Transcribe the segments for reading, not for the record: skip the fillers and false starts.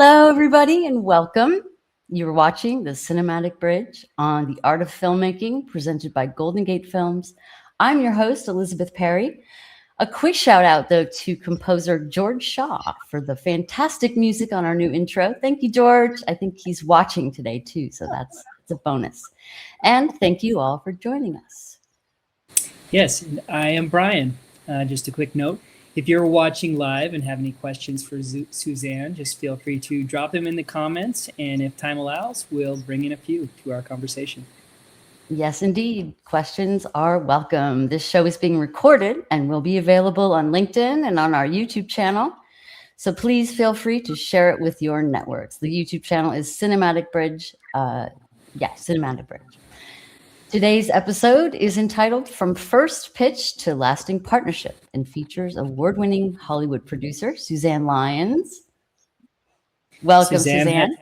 Hello, everybody, and welcome. You're watching the Cinematic Bridge on the Art of Filmmaking, presented by Golden Gate Films. I'm your host, Elizabeth Perry. A quick shout out, though, to composer George Shaw for the fantastic music on our new intro. Thank you, George. I think he's watching today, too, so that's a bonus. And thank you all for joining us. Yes, and I am Brian. Just a quick note, if you're watching live and have any questions for Suzanne, just feel free to drop them in the comments, and if time allows, we'll bring in a few to our conversation. Yes, indeed. Questions are welcome. This show is being recorded and will be available on LinkedIn and on our YouTube channel. So please feel free to share it with your networks. The YouTube channel is Cinematic Bridge. Cinematic Bridge. Today's episode is entitled From First Pitch to Lasting Partnership and features award-winning Hollywood producer Suzanne Lyons. Welcome, Suzanne.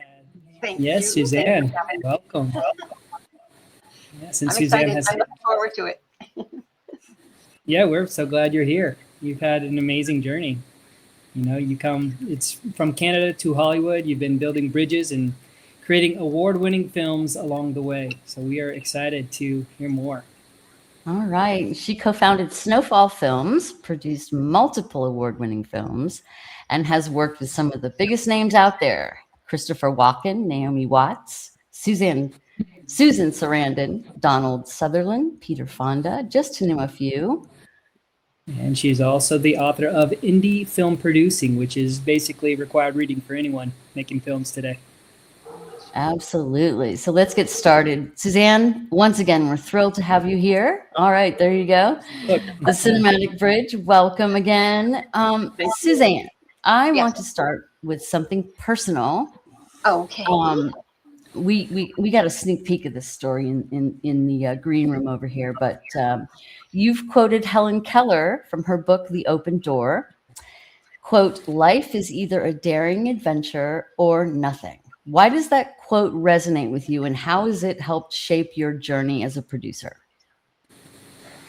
Thank Yes, you. Suzanne, welcome. Yes, and I'm Suzanne excited. I look forward to it. Yeah, we're so glad you're here. You've had an amazing journey. It's from Canada to Hollywood. You've been building bridges and creating award-winning films along the way. So we are excited to hear more. All right. She co-founded Snowfall Films, produced multiple award-winning films, and has worked with some of the biggest names out there: Christopher Walken, Naomi Watts, Susan Sarandon, Donald Sutherland, Peter Fonda, just to name a few. And she's also the author of Indie Film Producing, which is basically required reading for anyone making films today. Absolutely. So let's get started. Suzanne, once again, we're thrilled to have you here. All right, there you go. The Cinematic Bridge, welcome again. Suzanne, I want to start with something personal. Okay. We got a sneak peek of this story in the green room over here, but you've quoted Helen Keller from her book, The Open Door. Quote, "Life is either a daring adventure or nothing." Why does that quote resonate with you, and how has it helped shape your journey as a producer?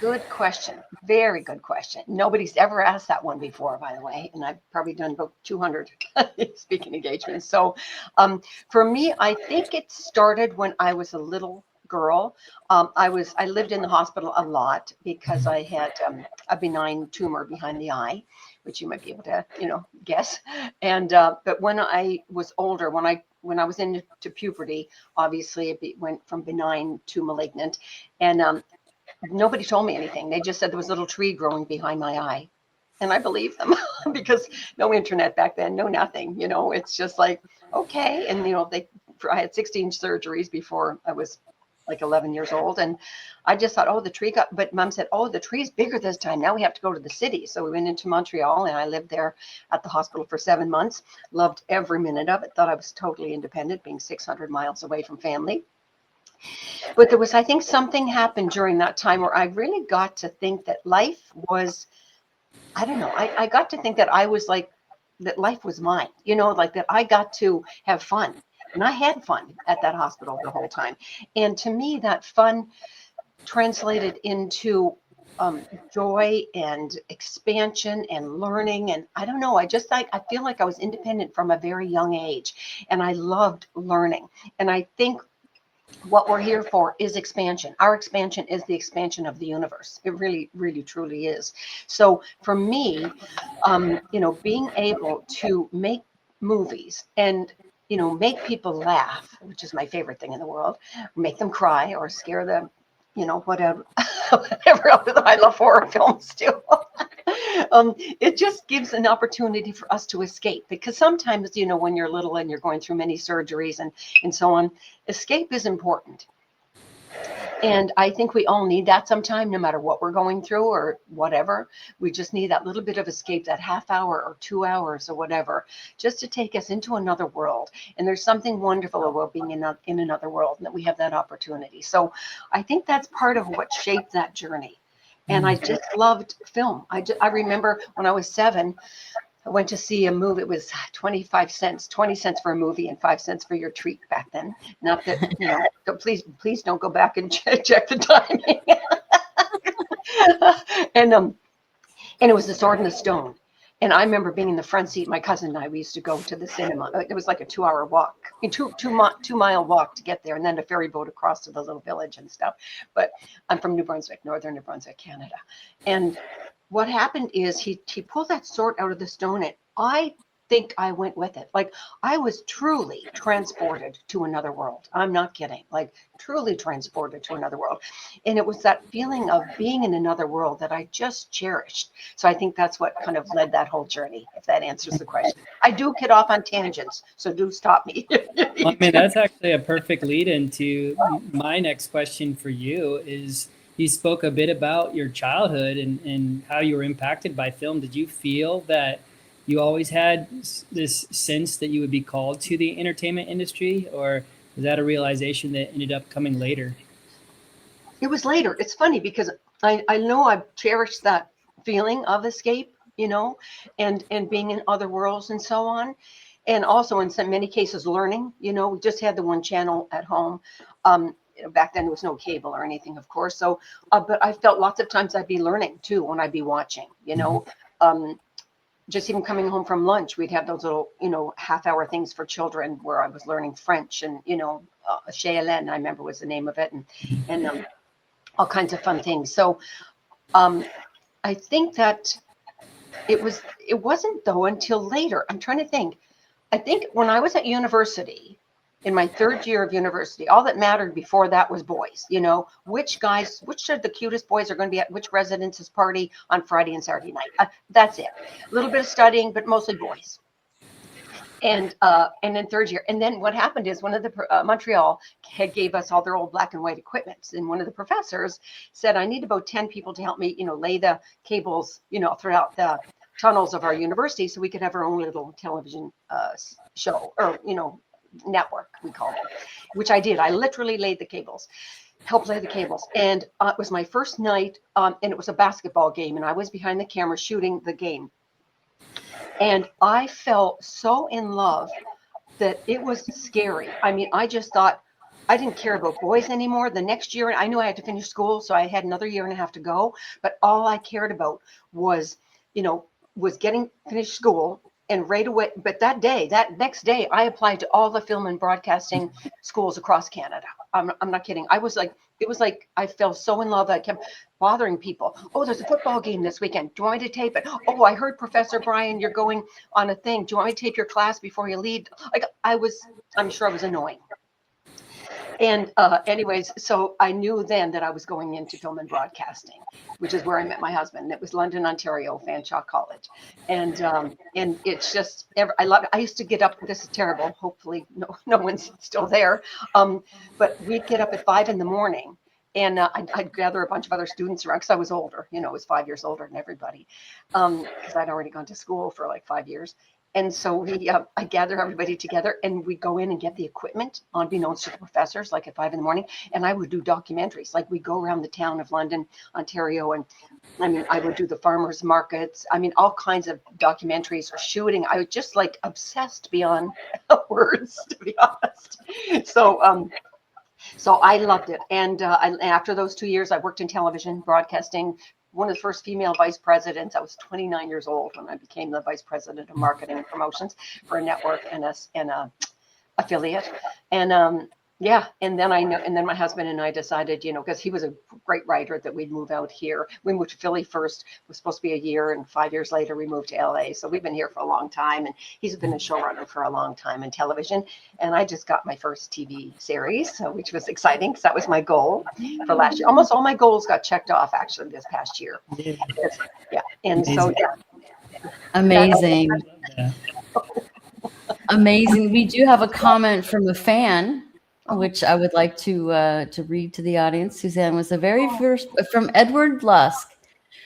Good question. Very good question. Nobody's ever asked that one before, by the way, and I've probably done about 200 speaking engagements. So for me, I think it started when I was a little girl. I lived in the hospital a lot because I had a benign tumor behind the eye, which you might be able to, guess. And but when I was older, when I was into puberty, obviously it went from benign to malignant, and nobody told me anything. They just said there was a little tree growing behind my eye. And I believed them because no internet back then, no nothing, it's just like, okay. And, I had 16 surgeries before I was like 11 years old. And I just thought, oh, but Mom said, oh, the tree's bigger this time. Now we have to go to the city. So we went into Montreal, and I lived there at the hospital for 7 months. Loved every minute of it. Thought I was totally independent, being 600 miles away from family. But I think something happened during that time where I really got to think that life was, I don't know, I got to think that that life was mine, like that I got to have fun. And I had fun at that hospital the whole time. And to me, that fun translated into joy and expansion and learning. And I don't know, I feel like I was independent from a very young age, and I loved learning. And I think what we're here for is expansion. Our expansion is the expansion of the universe. It really, really, truly is. So for me, being able to make movies and, make people laugh, which is my favorite thing in the world, make them cry or scare them, whatever, whatever else. I love horror films too. It just gives an opportunity for us to escape, because sometimes, when you're little and you're going through many surgeries and so on, escape is important. And I think we all need that sometime, no matter what we're going through or whatever. We just need that little bit of escape, that half hour or 2 hours or whatever, just to take us into another world. And there's something wonderful about being in another world, and that we have that opportunity. So I think that's part of what shaped that journey. And I just loved film. I remember when I was 7, I went to see a movie. It was 25 cents, 20 cents for a movie and 5 cents for your treat back then. Not that, please don't go back and check the timing. And it was The Sword and the Stone. And I remember being in the front seat. My cousin and I, we used to go to the cinema. It was like a 2-hour walk, 2-mile walk to get there, and then a ferry boat across to the little village and stuff. But I'm from New Brunswick, northern New Brunswick, Canada. And what happened is he pulled that sword out of the stone, and I think I went with it. Like, I was truly transported to another world. I'm not kidding. Like, truly transported to another world. And it was that feeling of being in another world that I just cherished. So I think that's what kind of led that whole journey, if that answers the question. I do get off on tangents, so do stop me. Well, I mean, that's actually a perfect lead into my next question for you is you spoke a bit about your childhood and how you were impacted by film. Did you feel that you always had this sense that you would be called to the entertainment industry, or was that a realization that ended up coming later? It was later. It's funny because I know I've cherished that feeling of escape, and being in other worlds and so on. And also in many cases learning, we just had the one channel at home. Back then there was no cable or anything, of course. So, but I felt lots of times I'd be learning too when I'd be watching, just even coming home from lunch, we'd have those little, half-hour things for children where I was learning French and, Cheyenne, I remember was the name of it, and all kinds of fun things. So I think that it wasn't though until later. I'm trying to think. I think when I was at university, in my third year of university, all that mattered before that was boys. Which of the cutest boys are going to be at which residence's party on Friday and Saturday night. That's it. A little bit of studying, but mostly boys. And then third year, and then what happened is one of the Montreal had gave us all their old black and white equipment, and one of the professors said, "I need about 10 people to help me, lay the cables, throughout the tunnels of our university, so we could have our own little television show or network, we called it," which I did. I literally laid the cables, helped lay the cables, and it was my first night, and it was a basketball game, and I was behind the camera shooting the game. And I felt so in love that it was scary. I mean, I just thought I didn't care about boys anymore. The next year, I knew I had to finish school, so I had another year and a half to go. But all I cared about was, getting finished school. And right away, but that next day, I applied to all the film and broadcasting schools across Canada. I'm not kidding. It was like I fell so in love. I kept bothering people. "Oh, there's a football game this weekend. Do you want me to tape it? Oh, I heard Professor Brian, you're going on a thing. Do you want me to tape your class before you leave?" Like I'm sure I was annoying. And anyways, so I knew then that I was going into film and broadcasting, which is where I met my husband. It was London, Ontario, Fanshawe College. And it's just, I love it. I used to get up, this is terrible. Hopefully no one's still there. But we'd get up at 5 a.m. and I'd gather a bunch of other students around because I was older, I was 5 years older than everybody, because I'd already gone to school for like 5 years. And so I gather everybody together and we go in and get the equipment unbeknownst to the professors, like at 5 a.m. And I would do documentaries. Like we go around the town of London, Ontario. And I mean, I would do the farmers markets. I mean, all kinds of documentaries or shooting. I was just like obsessed beyond words, to be honest. So I loved it. And after those 2 years, I worked in television broadcasting. One of the first female vice presidents. I was 29 years old when I became the vice president of marketing and promotions for a network and a affiliate. And and then my husband and I decided, because he was a great writer, that we'd move out here. We moved to Philly first. It was supposed to be a year, and 5 years later we moved to LA. So we've been here for a long time, and he's been a showrunner for a long time in television. And I just got my first TV series, which was exciting because that was my goal for last year. Almost all my goals got checked off actually this past year. Yeah. And so Amazing. Amazing. We do have a comment from a fan, which I would like to read to the audience. Suzanne was the very first, from Edward Lusk.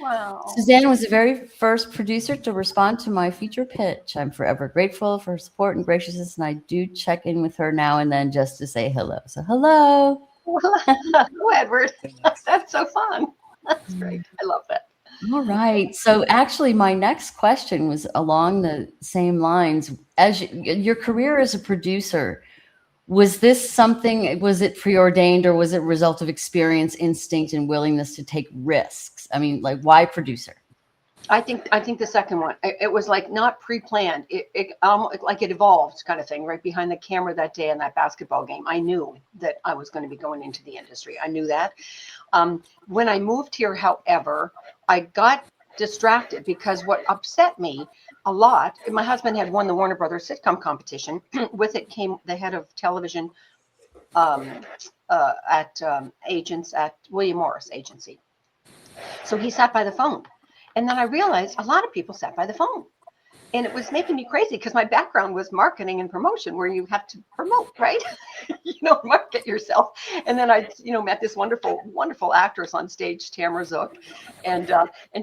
Wow. Suzanne was the very first producer to respond to my feature pitch. I'm forever grateful for her support and graciousness, and I do check in with her now and then just to say hello. So hello. Hello, Edward. That's so fun. That's great. I love that. All right. So actually, my next question was along the same lines. As your career as a producer, was this something, was it preordained, or was it a result of experience, instinct, and willingness to take risks? I mean, like, why producer? I think the second one. It was like not pre-planned. Like it evolved kind of thing right behind the camera that day in that basketball game. I knew that I was going to be going into the industry. I knew that. When I moved here, however, I got distracted because what upset me a lot. My husband had won the Warner Brothers sitcom competition. With it came the head of television um, at agents at William Morris Agency. So he sat by the phone. And then I realized a lot of people sat by the phone. And it was making me crazy because my background was marketing and promotion, where you have to promote, right? Market yourself. And then I, met this wonderful, wonderful actress on stage, Tamara Zook, and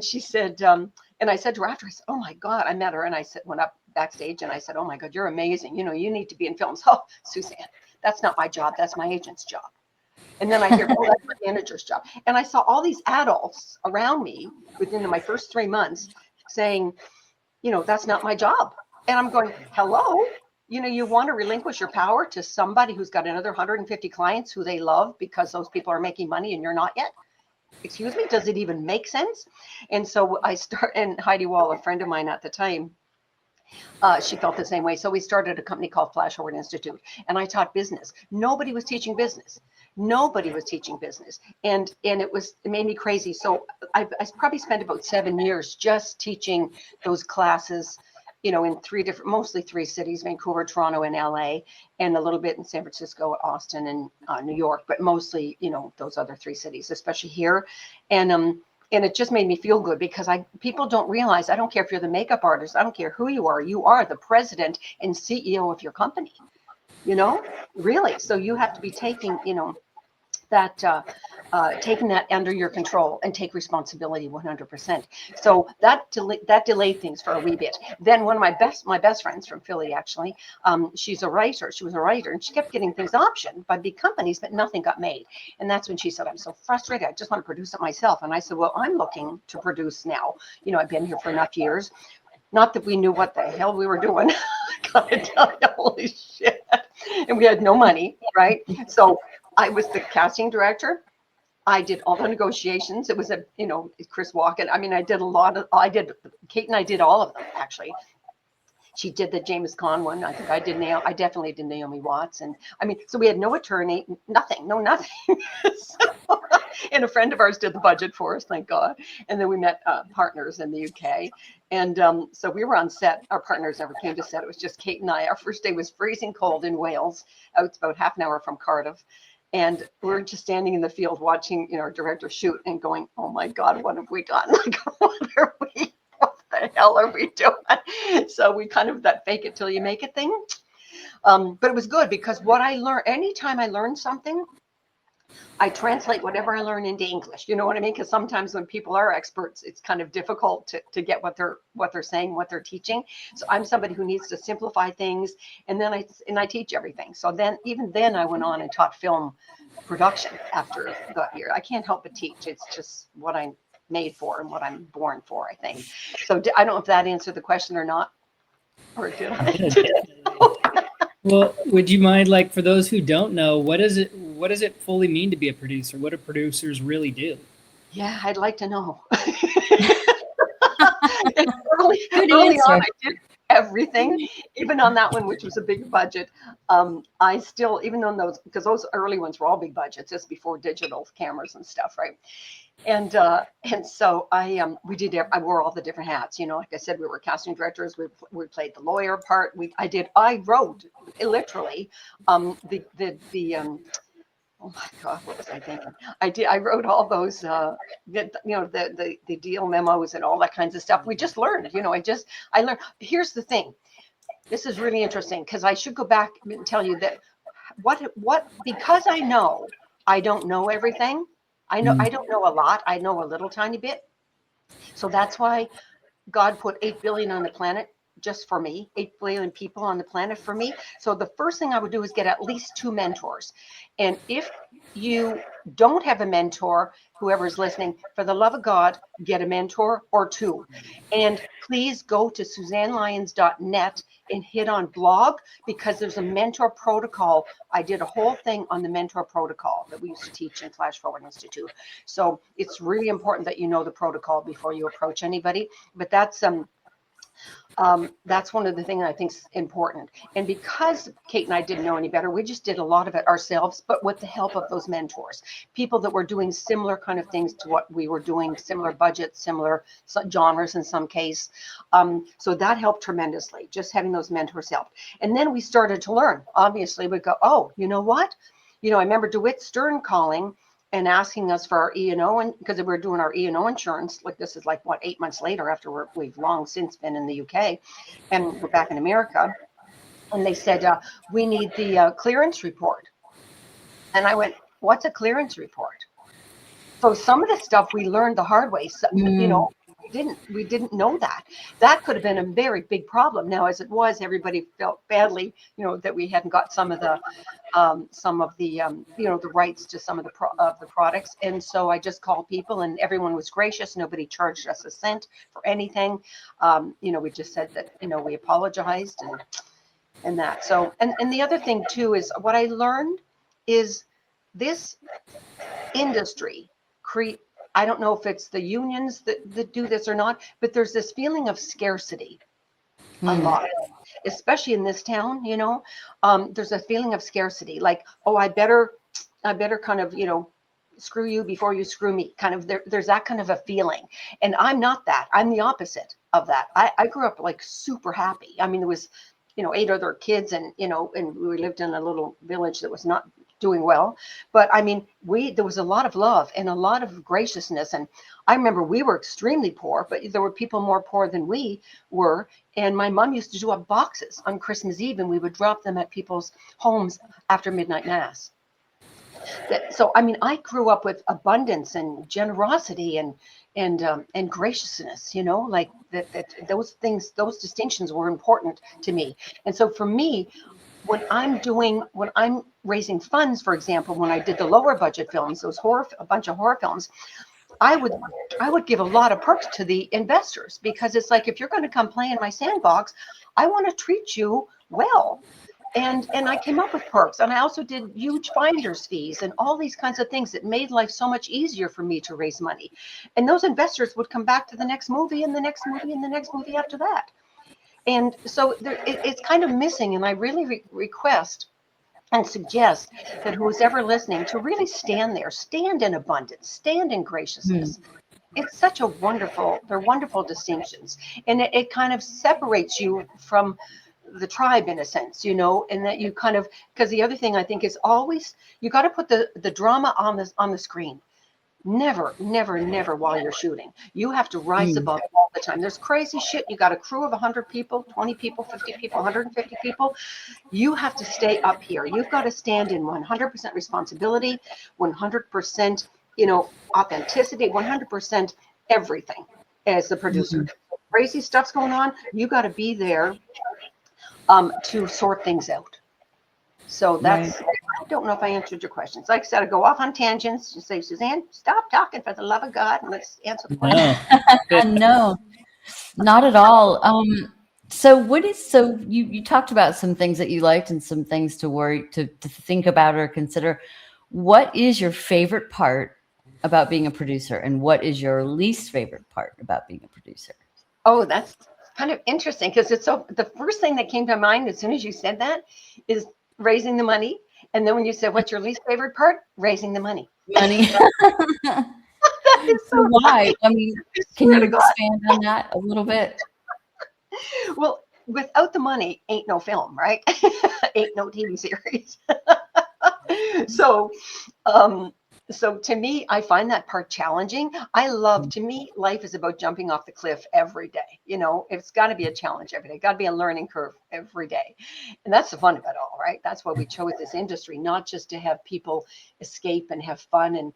she said, and I said to her after, I said, "Oh my God," I met her, and I said, went up backstage, and I said, "Oh my God, you're amazing. You need to be in films." "Oh, Suzanne, that's not my job. That's my agent's job." And then I hear, "Oh, that's my manager's job." And I saw all these adults around me within my first 3 months saying, "That's not my job." And I'm going, "Hello? You want to relinquish your power to somebody who's got another 150 clients who they love because those people are making money and you're not yet? Excuse me, does it even make sense?" And so and Heidi Wall, a friend of mine at the time, she felt the same way. So we started a company called Flash Forward Institute, and I taught business. Nobody was teaching business. Nobody was teaching business, and it made me crazy. So I probably spent about 7 years just teaching those classes, in mostly three cities: Vancouver, Toronto, and LA, and a little bit in San Francisco, Austin, and New York, but mostly, those other three cities, especially here. And it just made me feel good because people don't realize, I don't care if you're the makeup artist, I don't care who you are the president and CEO of your company, really. So you have to be taking, that taking that under your control and take responsibility 100%. So that delayed things for a wee bit. Then one of my best friends from Philly, actually, she was a writer, and she kept getting things optioned by big companies, but nothing got made. And that's when she said, "I'm so frustrated, I just want to produce it myself." And I said, "Well, I'm looking to produce now. I've been here for enough years." Not that we knew what the hell we were doing. Gotta tell you, holy shit. And we had no money, right? So I was the casting director. I did all the negotiations. It was Chris Walken. I mean, Kate and I did all of them, actually. She did the James Caan one. I think I definitely did Naomi Watts. And I mean, so we had no attorney, nothing. So, and a friend of ours did the budget for us, thank God. And then we met partners in the UK. And so we were on set. Our partners never came to set. It was just Kate and I. Our first day was freezing cold in Wales. It's about half an hour from Cardiff. And we're just standing in the field watching, our director shoot and going, "Oh my God, what have we done? Like, what the hell are we doing?" So we kind of that fake it till you make it thing. But it was good because what I learned, anytime I learn something, I translate whatever I learn into English. You know what I mean? Because sometimes when people are experts, it's kind of difficult to get what they're saying, what they're teaching. So I'm somebody who needs to simplify things, and then I teach everything. So even then I went on and taught film production after that year. I can't help but teach. It's just what I'm made for and what I'm born for, I think. So I don't know if that answered the question or not, or did I? Well, would you mind, like, for those who don't know, what does it fully mean to be a producer? What do producers really do? Yeah, I'd like to know. Good Early answer. on, I did everything, even on that one, which was a big budget. I still, even on because those early ones were all big budgets, just before digital cameras and stuff, right? And so I wore all the different hats. Like I said, we were casting directors. We played the lawyer part. I wrote literally the oh my God, what was I thinking? I wrote all those, the deal memos and all that kinds of stuff. We just learned, I learned. Here's the thing. This is really interesting because I should go back and tell you that because I don't know everything. I don't know a lot. I know a little tiny bit. So that's why God put 8 billion on the planet just for me, 8 billion people on the planet for me. So the first thing I would do is get at least 2 mentors. And if you don't have a mentor, whoever's listening, for the love of God, get a mentor or two. And please go to SuzanneLyons.net and hit on blog, because there's a mentor protocol. I did a whole thing on the mentor protocol that we used to teach in Flash Forward Institute. So it's really important that you know the protocol before you approach anybody. But that's one of the things I think is important. And because Kate and I didn't know any better, we just did a lot of it ourselves, but with the help of those mentors, people that were doing similar kind of things to what we were doing, similar budgets, similar genres in some case. So that helped tremendously, just having those mentors helped. And then we started to learn. Obviously, we go, oh, you know what? I remember DeWitt Stern calling and asking us for our E&O, and because we were doing our E&O insurance, like this is like, what, 8 months later after we've long since been in the UK and we're back in America. And they said, we need the clearance report. And I went, what's a clearance report? So some of the stuff we learned the hard way. So, we didn't know that. That could have been a very big problem. Now, as it was, everybody felt badly, that we hadn't got some of the the rights to some of the products. And so I just called people, and everyone was gracious. Nobody charged us a cent for anything. We just said that, we apologized and that. So, and the other thing too is what I learned is this industry I don't know if it's the unions that do this or not, but there's this feeling of scarcity a lot, especially in this town. There's a feeling of scarcity, like, oh, I better kind of, screw you before you screw me. Kind of there's that kind of a feeling. And I'm not that. I'm the opposite of that. I grew up like super happy. I mean, there was, 8 other kids, and and we lived in a little village that was not doing well, but I mean, there was a lot of love and a lot of graciousness. And I remember we were extremely poor, but there were people more poor than we were. And my mom used to do up boxes on Christmas Eve, and we would drop them at people's homes after midnight mass. So, I mean, I grew up with abundance and generosity and graciousness, like that those things, those distinctions were important to me. And so for me, when I'm raising funds, for example, when I did the lower budget films, a bunch of horror films, I would give a lot of perks to the investors, because it's like, if you're going to come play in my sandbox, I want to treat you well. And I came up with perks, and I also did huge finder's fees and all these kinds of things that made life so much easier for me to raise money. And those investors would come back to the next movie and the next movie and the next movie after that. And so it's kind of missing. And I really request and suggest that who's ever listening to really stand in abundance, stand in graciousness. It's such they're wonderful distinctions. And it kind of separates you from the tribe in a sense, and that you kind of, because the other thing I think is always, you got to put the drama on the screen. Never while you're shooting. You have to rise above all the time. There's crazy shit. You got a crew of 100 people, 20 people, 50 people, 150 people. You have to stay up here. You've got to stand in 100% responsibility, 100%, authenticity, 100% everything as the producer. Crazy stuff's going on. You got to be there to sort things out. So that's, right. I don't know if I answered your questions. Like I said, I go off on tangents. You say, Suzanne, stop talking for the love of God, and let's answer the question. No, not at all. So you talked about some things that you liked and some things to think about or consider. What is your favorite part about being a producer, and what is your least favorite part about being a producer? Oh, that's kind of interesting, because the first thing that came to mind as soon as you said that is raising the money. And then when you said, what's your least favorite part? Raising the money. That is so why? I mean, can you expand on that a little bit? Well, without the money, ain't no film, right? Ain't no TV series. So to me, I find that part challenging. To me, life is about jumping off the cliff every day. It's got to be a challenge every day. Got to be a learning curve every day. And that's the fun of it all, right? That's why we chose this industry, not just to have people escape and have fun and,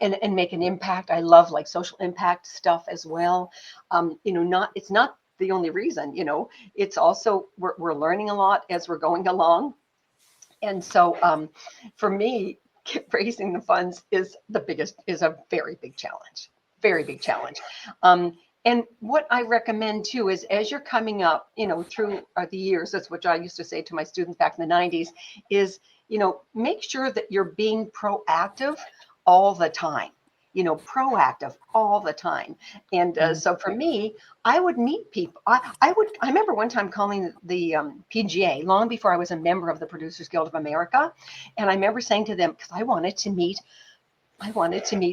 and make an impact. I love like social impact stuff as well. It's not the only reason, it's also, we're learning a lot as we're going along. And so for me, raising the funds is a very big challenge, very big challenge. And what I recommend too is, as you're coming up, through the years, that's what I used to say to my students back in the 90s, is, make sure that you're being proactive all the time, proactive all the time. And so for me, I would meet people. I remember one time calling the PGA long before I was a member of the Producers Guild of America. And I remember saying to them, because I wanted to meet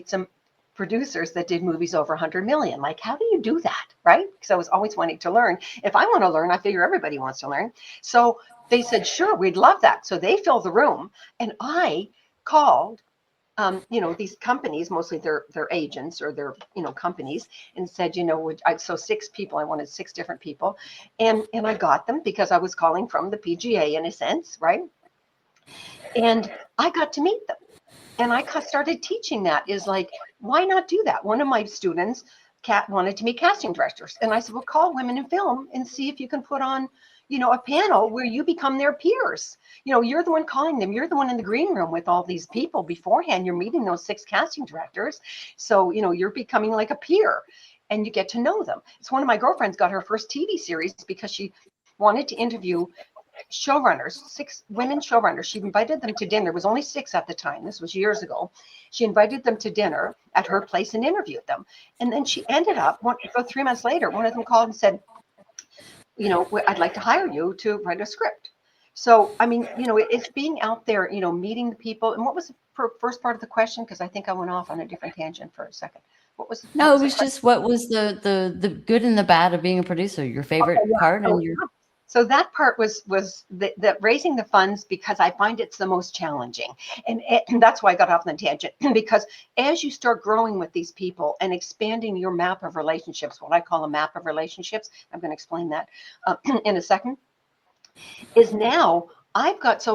some producers that did movies over 100 million. Like, how do you do that? Right? Because I was always wanting to learn. If I want to learn, I figure everybody wants to learn. So they said, sure, we'd love that. So they filled the room, and I called these companies, mostly their agents or their, companies, and said, so 6 people, I wanted 6 different people. And I got them because I was calling from the PGA in a sense, right? And I got to meet them. And I started teaching that, is like, why not do that? One of my students, Kat, wanted to meet casting directors. And I said, well, call Women in Film and see if you can put on, a panel where you become their peers. You're the one calling them. You're the one in the green room with all these people beforehand. You're meeting those 6 casting directors. So, you're becoming like a peer and you get to know them. It's one of my girlfriends got her first TV series because she wanted to interview showrunners, 6 women showrunners. She invited them to dinner. There was only 6 at the time. This was years ago. She invited them to dinner at her place and interviewed them. And then she ended up, about 3 months later, one of them called and said, I'd like to hire you to write a script. So, I mean, it's being out there, meeting the people. And what was the first part of the question? Because I think I went off on a different tangent for a second. What was No, it was just, what was the good and the bad of being a producer, your favorite part? And your So that part was the raising the funds, because I find it's the most challenging. And that's why I got off on the tangent, because as you start growing with these people and expanding your map of relationships, what I call a map of relationships, I'm going to explain that in a second, is now I've got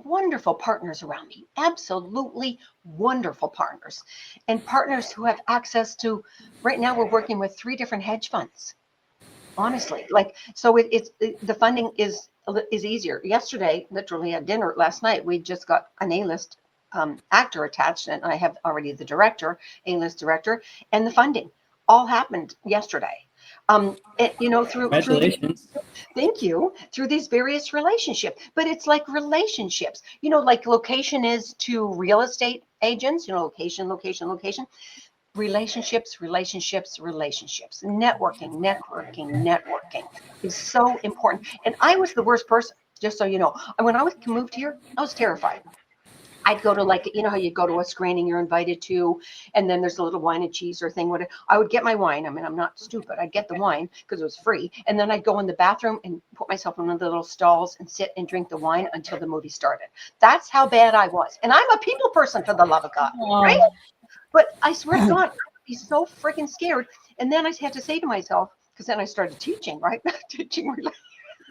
wonderful partners around me, absolutely wonderful partners, and partners who have access to, right now we're working with 3 different hedge funds. Honestly, so it's the funding is easier. Yesterday, literally at dinner last night, we just got an A-list actor attached, and I have already the director, A-list director, and the funding all happened yesterday. Congratulations. Thank you, through these various relationships. But it's like relationships, like location is to real estate agents, location. Relationships, networking is so important. And I was the worst person, just so you know. And when I moved here, I was terrified. I'd go to how you go to a screening you're invited to, and then there's a little wine and cheese or thing. I would get my wine. I mean, I'm not stupid. I'd get the wine because it was free. And then I'd go in the bathroom and put myself in one of the little stalls and sit and drink the wine until the movie started. That's how bad I was. And I'm a people person, for the love of God, right? But I swear to God, I'd be so freaking scared. And then I had to say to myself, because then I started teaching, right? Teaching.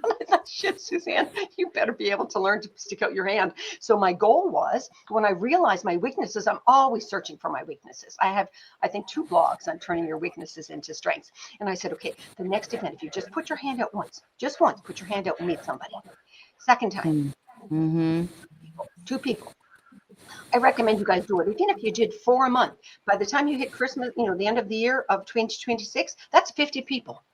I thought, shit, Suzanne, you better be able to learn to stick out your hand. So my goal was, when I realized my weaknesses, I'm always searching for my weaknesses. I have, I think, 2 blogs on turning your weaknesses into strengths. And I said, okay, the next event, if you just put your hand out once, put your hand out and meet somebody. Second time, 2 people. I recommend you guys do it. Even if you did 4 a month, by the time you hit Christmas, the end of the year of 2026, that's 50 people,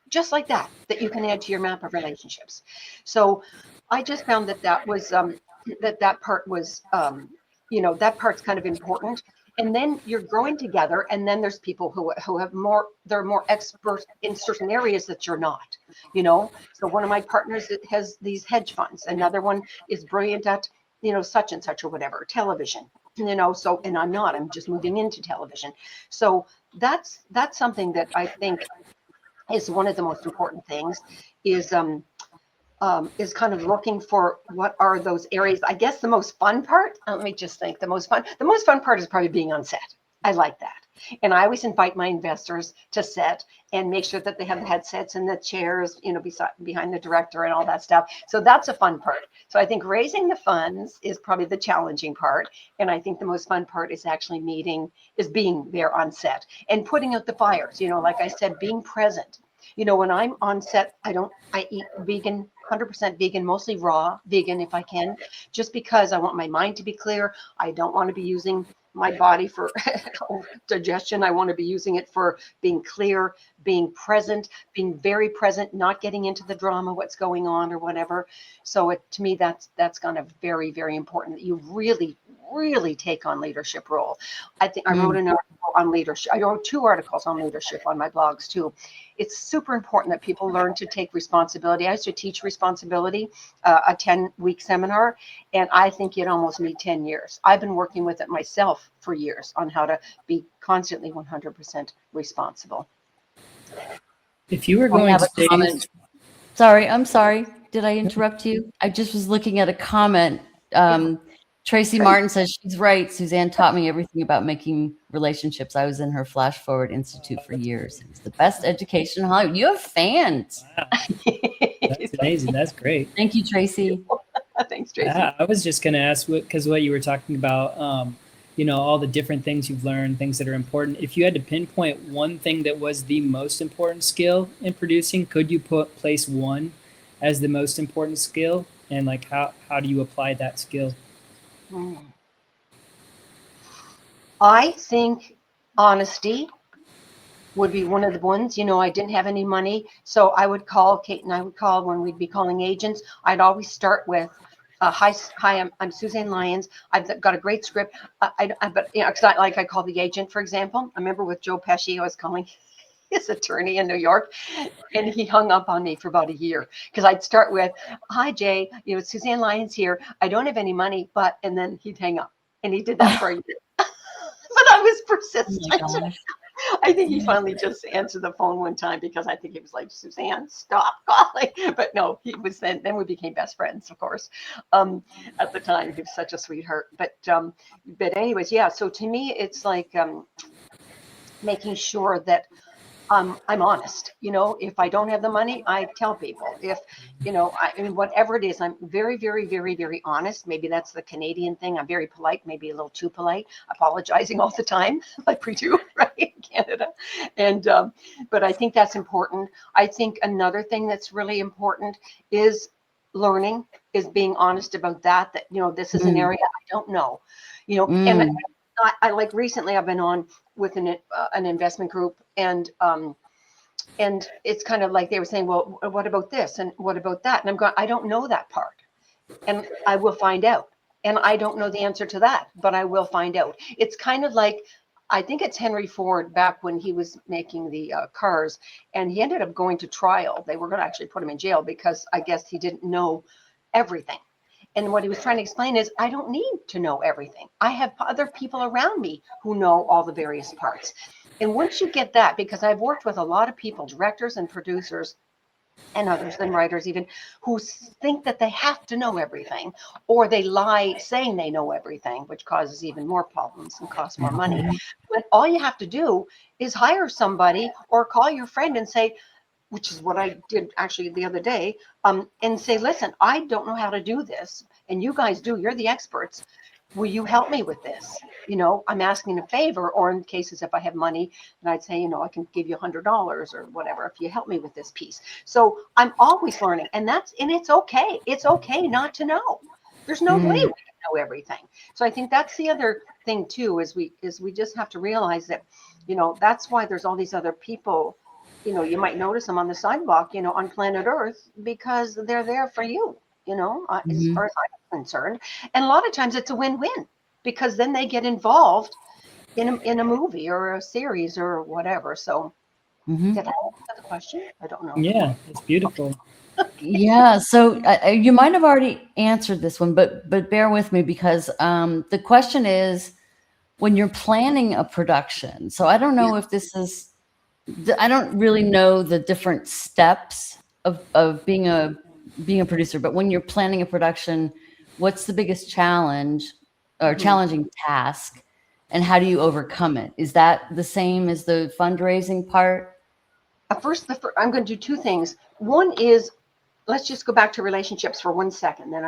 just like that you can add to your map of relationships. So I just found that was, that part was, that part's kind of important. And then you're growing together, and then there's people who have they're more expert in certain areas that you're not, So one of my partners has these hedge funds. Another one is brilliant at, such and such or whatever, television, so, and I'm just moving into television. So that's something that I think is one of the most important things, is kind of looking for what are those areas. I guess the most fun part, let me just think, the most fun part is probably being on set. I like that. And I always invite my investors to set and make sure that they have the headsets and the chairs, behind the director and all that stuff. So that's a fun part. So I think raising the funds is probably the challenging part. And I think the most fun part is actually being there on set and putting out the fires, like I said, being present. When I'm on set, I eat vegan 100% vegan, mostly raw vegan if I can, just because I want my mind to be clear. I don't want to be using my body for digestion. I want to be using it for being clear, being present, being very present, not getting into the drama, what's going on or whatever. So to me, that's kind of very, very important that you really take on leadership role. I think I wrote an article on leadership. I wrote 2 articles on leadership on my blogs too. It's super important that people learn to take responsibility. I used to teach responsibility, a 10-week seminar, and I think you'd almost need 10 years. I've been working with it myself for years on how to be constantly 100% responsible. If you were I going have to a comment. say, Sorry, I'm sorry. Did I interrupt you? I just was looking at a comment. Tracy Martin says she's right. Suzanne taught me everything about making relationships. I was in her Flash Forward Institute for years. It was the best education in Hollywood. You have fans. wow, that's amazing. That's great. Thank you, Tracy. Thanks, Tracy. I was just going to ask, because what you were talking about, you know, all the different things you've learned, things that are important. If you had to pinpoint one thing that was the most important skill in producing, could you place one as the most important skill? And like, how do you apply that skill? I think honesty would be one of the ones. You know, I didn't have any money, so I would call Kate and I would call when we'd be calling agents. I'd always start with, hi, I'm Suzanne Lyons. I've got a great script. But you know, because I called the agent, for example. I remember with Joe Pesci, I was calling his attorney in New York, and he hung up on me for about a year because I'd start with, hi, Jay, you know, Suzanne Lyons here. I don't have any money, but, and then he'd hang up, and he did that for a year. But I was persistent. Oh my gosh. I think he finally just answered the phone one time because I think he was like, Suzanne, stop calling. But no, he was then we became best friends, of course. At the time, he was such a sweetheart. But anyways, yeah. So to me, it's like making sure that I'm honest. You know, if I don't have the money, I tell people. If, you know, I mean, whatever it is, I'm very, very, very, very honest. Maybe that's the Canadian thing. I'm very polite, maybe a little too polite, apologizing all the time, like we do, right, in Canada. And, but I think that's important. I think another thing that's really important is learning, is being honest about that, you know, this is an area I don't know, you know, and I like recently I've been on with an investment group, and it's kind of like they were saying, well, what about this and what about that? And I'm going, I don't know that part, and I will find out. And I don't know the answer to that, but I will find out. It's kind of like, I think it's Henry Ford back when he was making the cars, and he ended up going to trial. They were going to actually put him in jail because I guess he didn't know everything. And what he was trying to explain is, I don't need to know everything. I have other people around me who know all the various parts. And once you get that, because I've worked with a lot of people, directors and producers and others and writers even, who think that they have to know everything, or they lie saying they know everything, which causes even more problems and costs more money. But all you have to do is hire somebody or call your friend and say, which is what I did actually the other day, and say, listen, I don't know how to do this, and you guys do, you're the experts. Will you help me with this? You know, I'm asking a favor, or in cases if I have money, and I'd say, you know, I can give you $100 or whatever if you help me with this piece. So I'm always learning, and it's okay. It's okay not to know. There's no way we can know everything. So I think that's the other thing too, is we just have to realize that, you know, that's why there's all these other people. You know, you might notice them on the sidewalk, you know, on planet Earth, because they're there for you, you know, as far as I'm concerned. And a lot of times it's a win-win, because then they get involved in a movie or a series or whatever. So did I answer the question? I don't know. Yeah, it's beautiful. Yeah, so you might have already answered this one, but bear with me, because the question is, when you're planning a production. So I don't know if this is, I don't really know the different steps of being a producer, but when you're planning a production, what's the biggest challenge or challenging task, and how do you overcome it? Is that the same as the fundraising part? First, I'm going to do 2 things. One is, let's just go back to relationships for 1 second. Then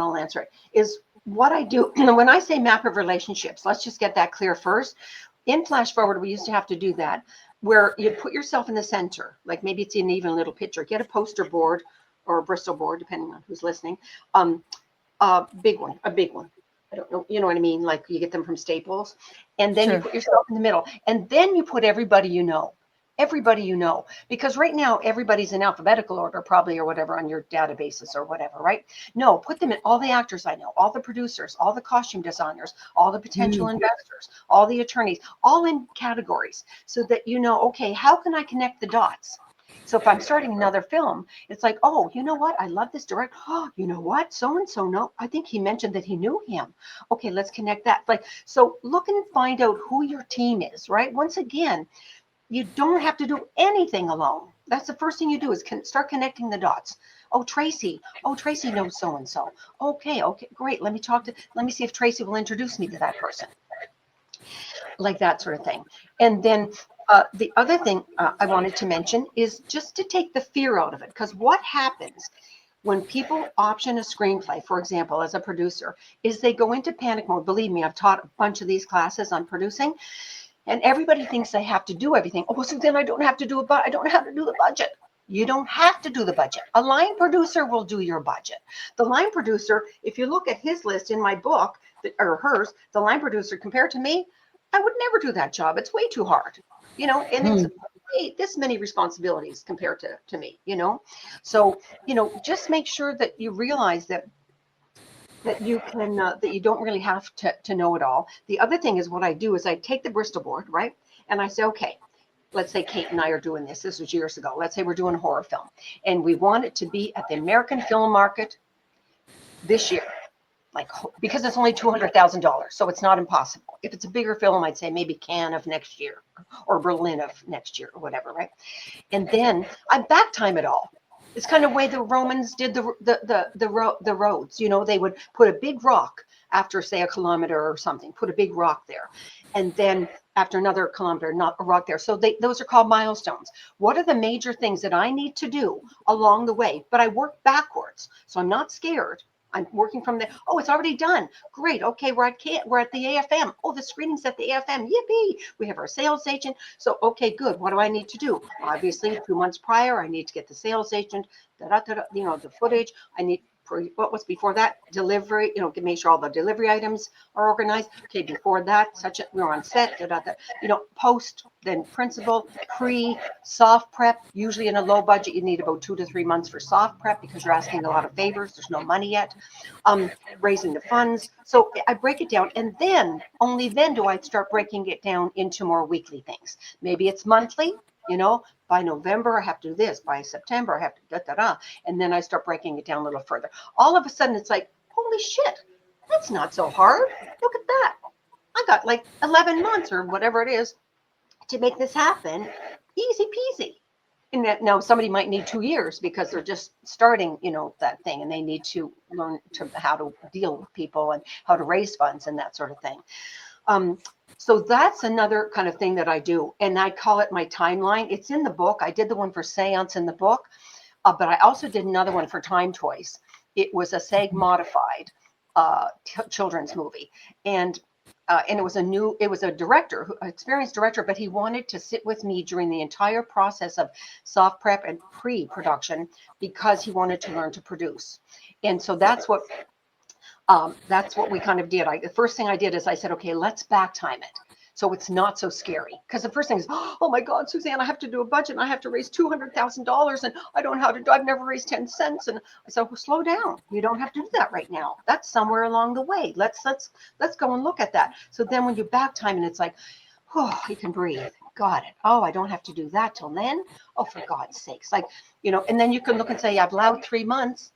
I'll answer it. Is what I do when I say map of relationships. Let's just get that clear first. In Flash Forward, we used to have to do that, where you put yourself in the center. Like maybe it's an even little picture. Get a poster board or a Bristol board, depending on who's listening. A big one. I don't know, you know what I mean? Like you get them from Staples, and then you put yourself in the middle, and then you put everybody you know. Everybody you know, because right now everybody's in alphabetical order, probably, or whatever, on your databases or whatever, right? No, put them in all the actors I know, all the producers, all the costume designers, all the potential investors, all the attorneys, all in categories, so that you know, okay, how can I connect the dots? So if I'm starting another film, it's like, oh, you know what? I love this director. Oh, you know what? So and so, no, I think he mentioned that he knew him. Okay, let's connect that. Like, so look and find out who your team is, right? Once again, you don't have to do anything alone. That's the first thing you do is start connecting the dots. Oh, Tracy. Oh, Tracy knows so-and-so. Okay, great. Let me see if Tracy will introduce me to that person. Like that sort of thing. And then the other thing I wanted to mention is just to take the fear out of it. Because what happens when people option a screenplay, for example, as a producer, is they go into panic mode. Believe me, I've taught a bunch of these classes on producing. And everybody thinks they have to do everything. Oh, so then I don't have to do it, but I don't have to do the budget. You don't have to do the budget. A line producer will do your budget. The line producer, if you look at his list in my book, or hers, the line producer compared to me, I would never do that job. It's way too hard, and it's this many responsibilities compared to me, So, just make sure that you realize that you can that you don't really have to know it all. The other thing is what I do is I take the Bristol board, right? And I say, okay, let's say Kate and I are doing this. This was years ago. Let's say we're doing a horror film and we want it to be at the American film market this year. Like, because it's only $200,000, so it's not impossible. If it's a bigger film, I'd say maybe Cannes of next year or Berlin of next year or whatever, right? And then I back time it all. It's kind of the way the Romans did the roads. They would put a big rock after, say, a kilometer or something. Put a big rock there, and then after another kilometer, not a rock there. So those are called milestones. What are the major things that I need to do along the way? But I work backwards, so I'm not scared. I'm working from there. Oh, it's already done. Great. Okay, we're at the AFM. Oh, the screening's at the AFM. Yippee! We have our sales agent. So, okay, good. What do I need to do? Obviously, 2 months prior, I need to get the sales agent. The footage. I need. What was before that? Delivery. Make sure all the delivery items are organized. Okay, before that, we're on set. Post, then principal, pre, soft prep. Usually in a low budget, you need about 2 to 3 months for soft prep because you're asking a lot of favors. There's no money yet. Raising the funds. So I break it down, and then only then do I start breaking it down into more weekly things. Maybe it's monthly. By November, I have to do this. By September, I have to and then I start breaking it down a little further. All of a sudden, it's like, holy shit, that's not so hard. Look at that. I got like 11 months or whatever it is to make this happen. Easy peasy. And now somebody might need 2 years because they're just starting, that thing, and they need to learn how to deal with people and how to raise funds and that sort of thing. So that's another kind of thing that I do, and I call it my timeline. It's in the book. I did the one for Seance in the book, but I also did another one for Time Toys. It was a SAG modified children's movie, and it was a director, experienced director, but he wanted to sit with me during the entire process of soft prep and pre-production because he wanted to learn to produce. And so that's what we kind of did. The first thing I did is I said, okay, let's back time it. So it's not so scary. Because the first thing is, oh my God, Suzanne, I have to do a budget and I have to raise $200,000 and I don't know how to do, I've never raised 10 cents. And I said, well, slow down. You don't have to do that right now. That's somewhere along the way. Let's go and look at that. So then when you back time and it's like, oh, you can breathe. Got it. Oh, I don't have to do that till then. Oh, for God's sakes. And then you can look and say, I've allowed 3 months.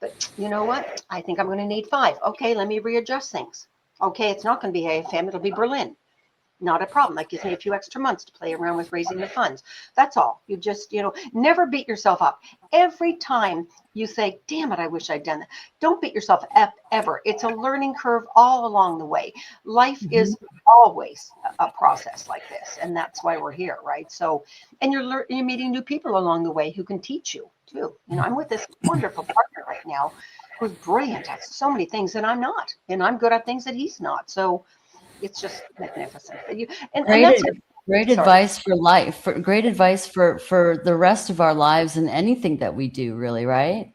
But you know what? I think I'm going to need 5. Okay, let me readjust things. Okay, it's not going to be AFM. It'll be Berlin. Not a problem. That gives me a few extra months to play around with raising the funds. That's all. You just, never beat yourself up. Every time you say, damn it, I wish I'd done that. Don't beat yourself up ever. It's a learning curve all along the way. Life is always a process like this. And that's why we're here, right? So, and you're meeting new people along the way who can teach you too. I'm with this wonderful partner right now who's brilliant at so many things that I'm not. And I'm good at things that he's not. So, it's just magnificent. And that's it. Great Sorry. advice for life. Great advice for the rest of our lives and anything that we do, really, right?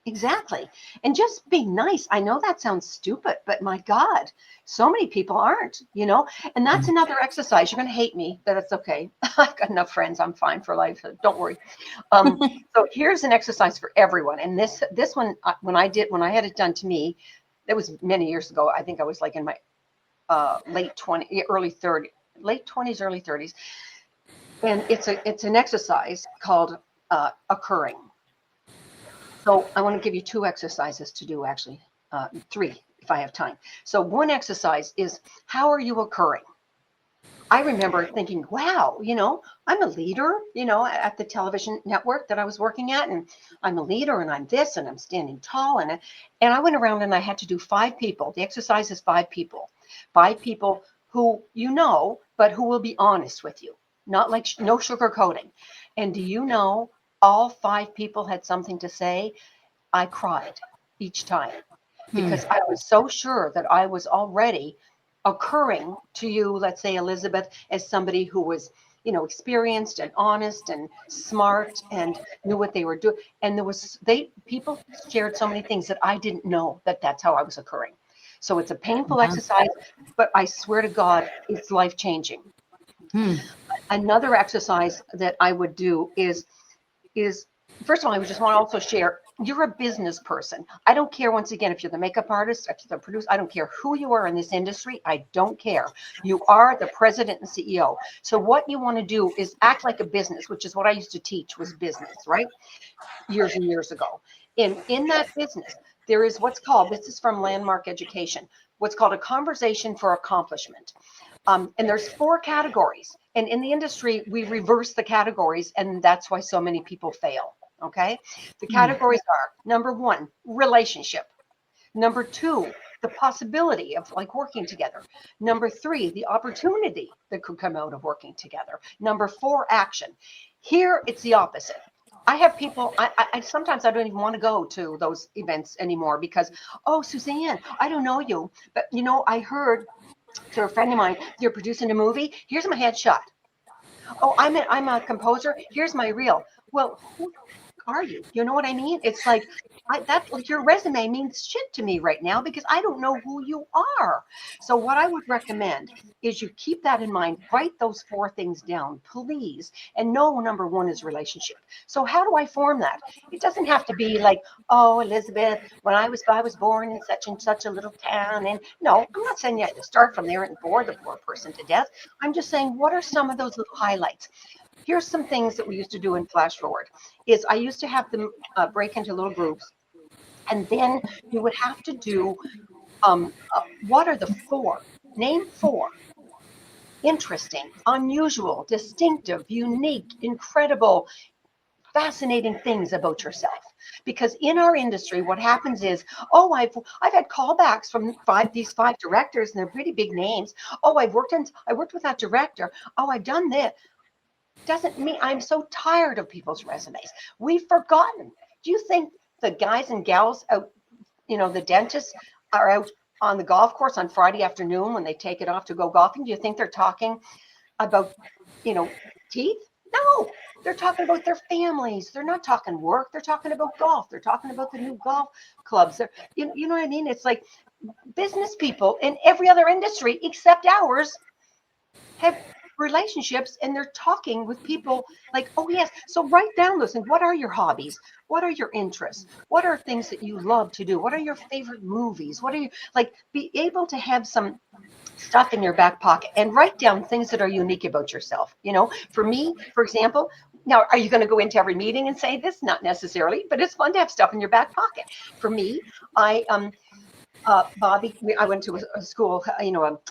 Exactly. And just be nice. I know that sounds stupid, but my God, so many people aren't, and that's another exercise. You're going to hate me, but it's okay. I've got enough friends. I'm fine for life. So don't worry. So here's an exercise for everyone. And this one, when I had it done to me, that was many years ago. I think I was like in my late 20s, early 30s, late 20s, early 30s. And it's an exercise called occurring. So I want to give you 2 exercises to do, actually, 3 if I have time. So one exercise is, how are you occurring? I remember thinking, wow, I'm a leader, at the television network that I was working at, and I'm a leader, and I'm this, and I'm standing tall, and I went around and I had to do 5 people. The exercise is 5 people who but who will be honest with you, not like no sugarcoating. And do you know, all 5 people had something to say? I cried each time because I was so sure that I was already occurring to you, let's say, Elizabeth, as somebody who was, experienced and honest and smart and knew what they were doing. And people shared so many things that I didn't know that's how I was occurring. So it's a painful exercise, but I swear to God, it's life-changing. Another exercise that I would do is first of all, I would just want to also share, you're a business person. I don't care, once again, if you're the makeup artist, if you're the producer, I don't care who you are in this industry. I don't care. You are the president and CEO. So what you want to do is act like a business, which is what I used to teach, was business, right? Years and years ago. In that business, there is this is from Landmark Education, what's called a conversation for accomplishment. And there's 4 categories. And in the industry, we reverse the categories, and that's why so many people fail. Okay. The categories are: number 1, relationship; number 2, the possibility of like working together; number 3, the opportunity that could come out of working together; number 4, action. Here, it's the opposite. I have people, I sometimes I don't even want to go to those events anymore because, oh, Suzanne, I don't know you, but I heard through a friend of mine, you're producing a movie. Here's my headshot. Oh, I'm a composer. Here's my reel. Well, who are you? You know what I mean? It's like your resume means shit to me right now because I don't know who you are. So what I would recommend is you keep that in mind. Write those 4 things down, please. And no, number 1 is relationship. So how do I form that? It doesn't have to be like, oh, Elizabeth, when I was born in such and such a little town. And no, I'm not saying you have to start from there and bore the poor person to death. I'm just saying, what are some of those little highlights? Here's some things that we used to do in Flash Forward. Is I used to have them break into little groups, and then you would have to do what are the 4? Name 4 interesting, unusual, distinctive, unique, incredible, fascinating things about yourself. Because in our industry, what happens is, oh, I've had callbacks from these 5 directors, and they're pretty big names. Oh, I worked with that director. Oh, I've done this. Doesn't mean, I'm so tired of people's resumes. We've forgotten. Do you think the guys and gals out, the dentists are out on the golf course on Friday afternoon when they take it off to go golfing? Do you think they're talking about, teeth? No, they're talking about their families. They're not talking work. They're talking about golf. They're talking about the new golf clubs. You know what I mean? It's like business people in every other industry except ours have relationships, and they're talking with people like, oh yes. So write down those things. What are your hobbies? What are your interests? What are things that you love to do? What are your favorite movies? What are you like? Be able to have some stuff in your back pocket and write down things that are unique about yourself. For me, for example, now, are you going to go into every meeting and say this? Not necessarily, but it's fun to have stuff in your back pocket. For me, Bobby, I went to a school,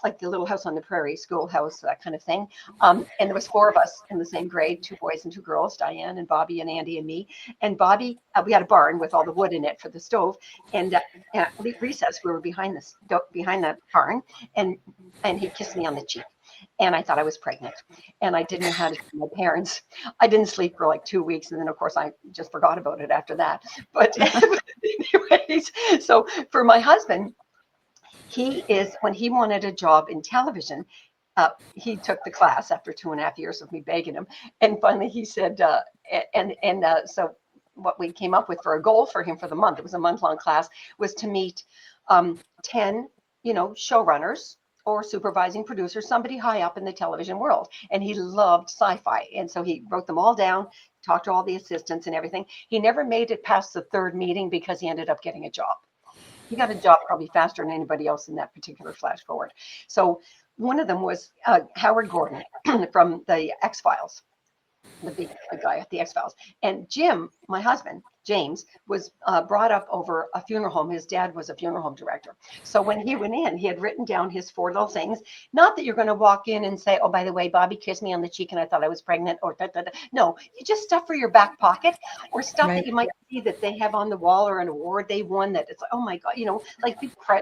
like the Little House on the Prairie schoolhouse, that kind of thing. And there was 4 of us in the same grade, 2 boys and 2 girls, Diane and Bobby and Andy and me. And Bobby, we had a barn with all the wood in it for the stove. And at recess, we were behind the barn, and he kissed me on the cheek. And I thought I was pregnant, and I didn't know how to tell my parents. I didn't sleep for like 2 weeks, and then of course I just forgot about it after that. But anyways, so for my husband, when he wanted a job in television, he took the class after 2.5 years of me begging him. And finally he said, so what we came up with for a goal for him for the month, it was a month-long class, was to meet 10, showrunners or supervising producers, somebody high up in the television world. And he loved sci-fi. And so he wrote them all down, talked to all the assistants and everything. He never made it past the third meeting because he ended up getting a job. He got a job probably faster than anybody else in that particular flash forward. So one of them was Howard Gordon from the X-Files, the big guy at the X-Files. And Jim, my husband, James, was brought up over a funeral home. His dad was a funeral home director. So when he went in, he had written down his 4 little things. Not that you're going to walk in and say, oh, by the way, Bobby kissed me on the cheek and I thought I was pregnant, or da, da, da. No, you just stuff for your back pocket, or stuff that you might see that they have on the wall, or an award they won that it's, oh my God, like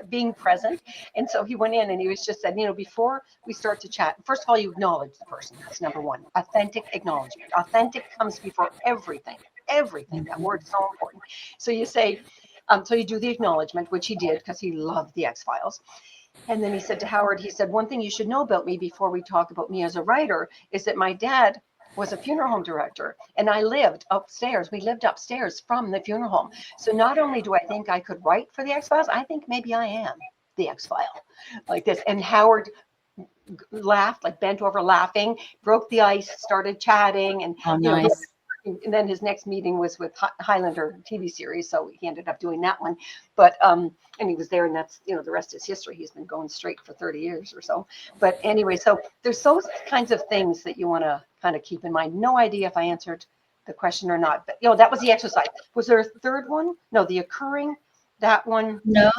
being present. And so he went in and he was just said, before we start to chat, first of all, you acknowledge the person. That's number one. Authentic acknowledgement. Authentic comes before everything. That word is so important. So you say, so you do the acknowledgement, which he did because he loved the X-Files. And then he said to Howard, he said, one thing you should know about me before we talk about me as a writer is that my dad was a funeral home director and I lived upstairs. We lived upstairs from the funeral home. So not only do I think I could write for the X-Files, I think maybe I am the X-File, like this. And Howard laughed, like bent over laughing, broke the ice, started chatting, and nice. And then his next meeting was with Highlander TV series, so he ended up doing that one. But and he was there, and that's the rest is history. He's been going straight for 30 years or so. But anyway, so there's those kinds of things that you want to kind of keep in mind. No idea if I answered the question or not, but that was the exercise. Was there a third one? No, the occurring, that one. No,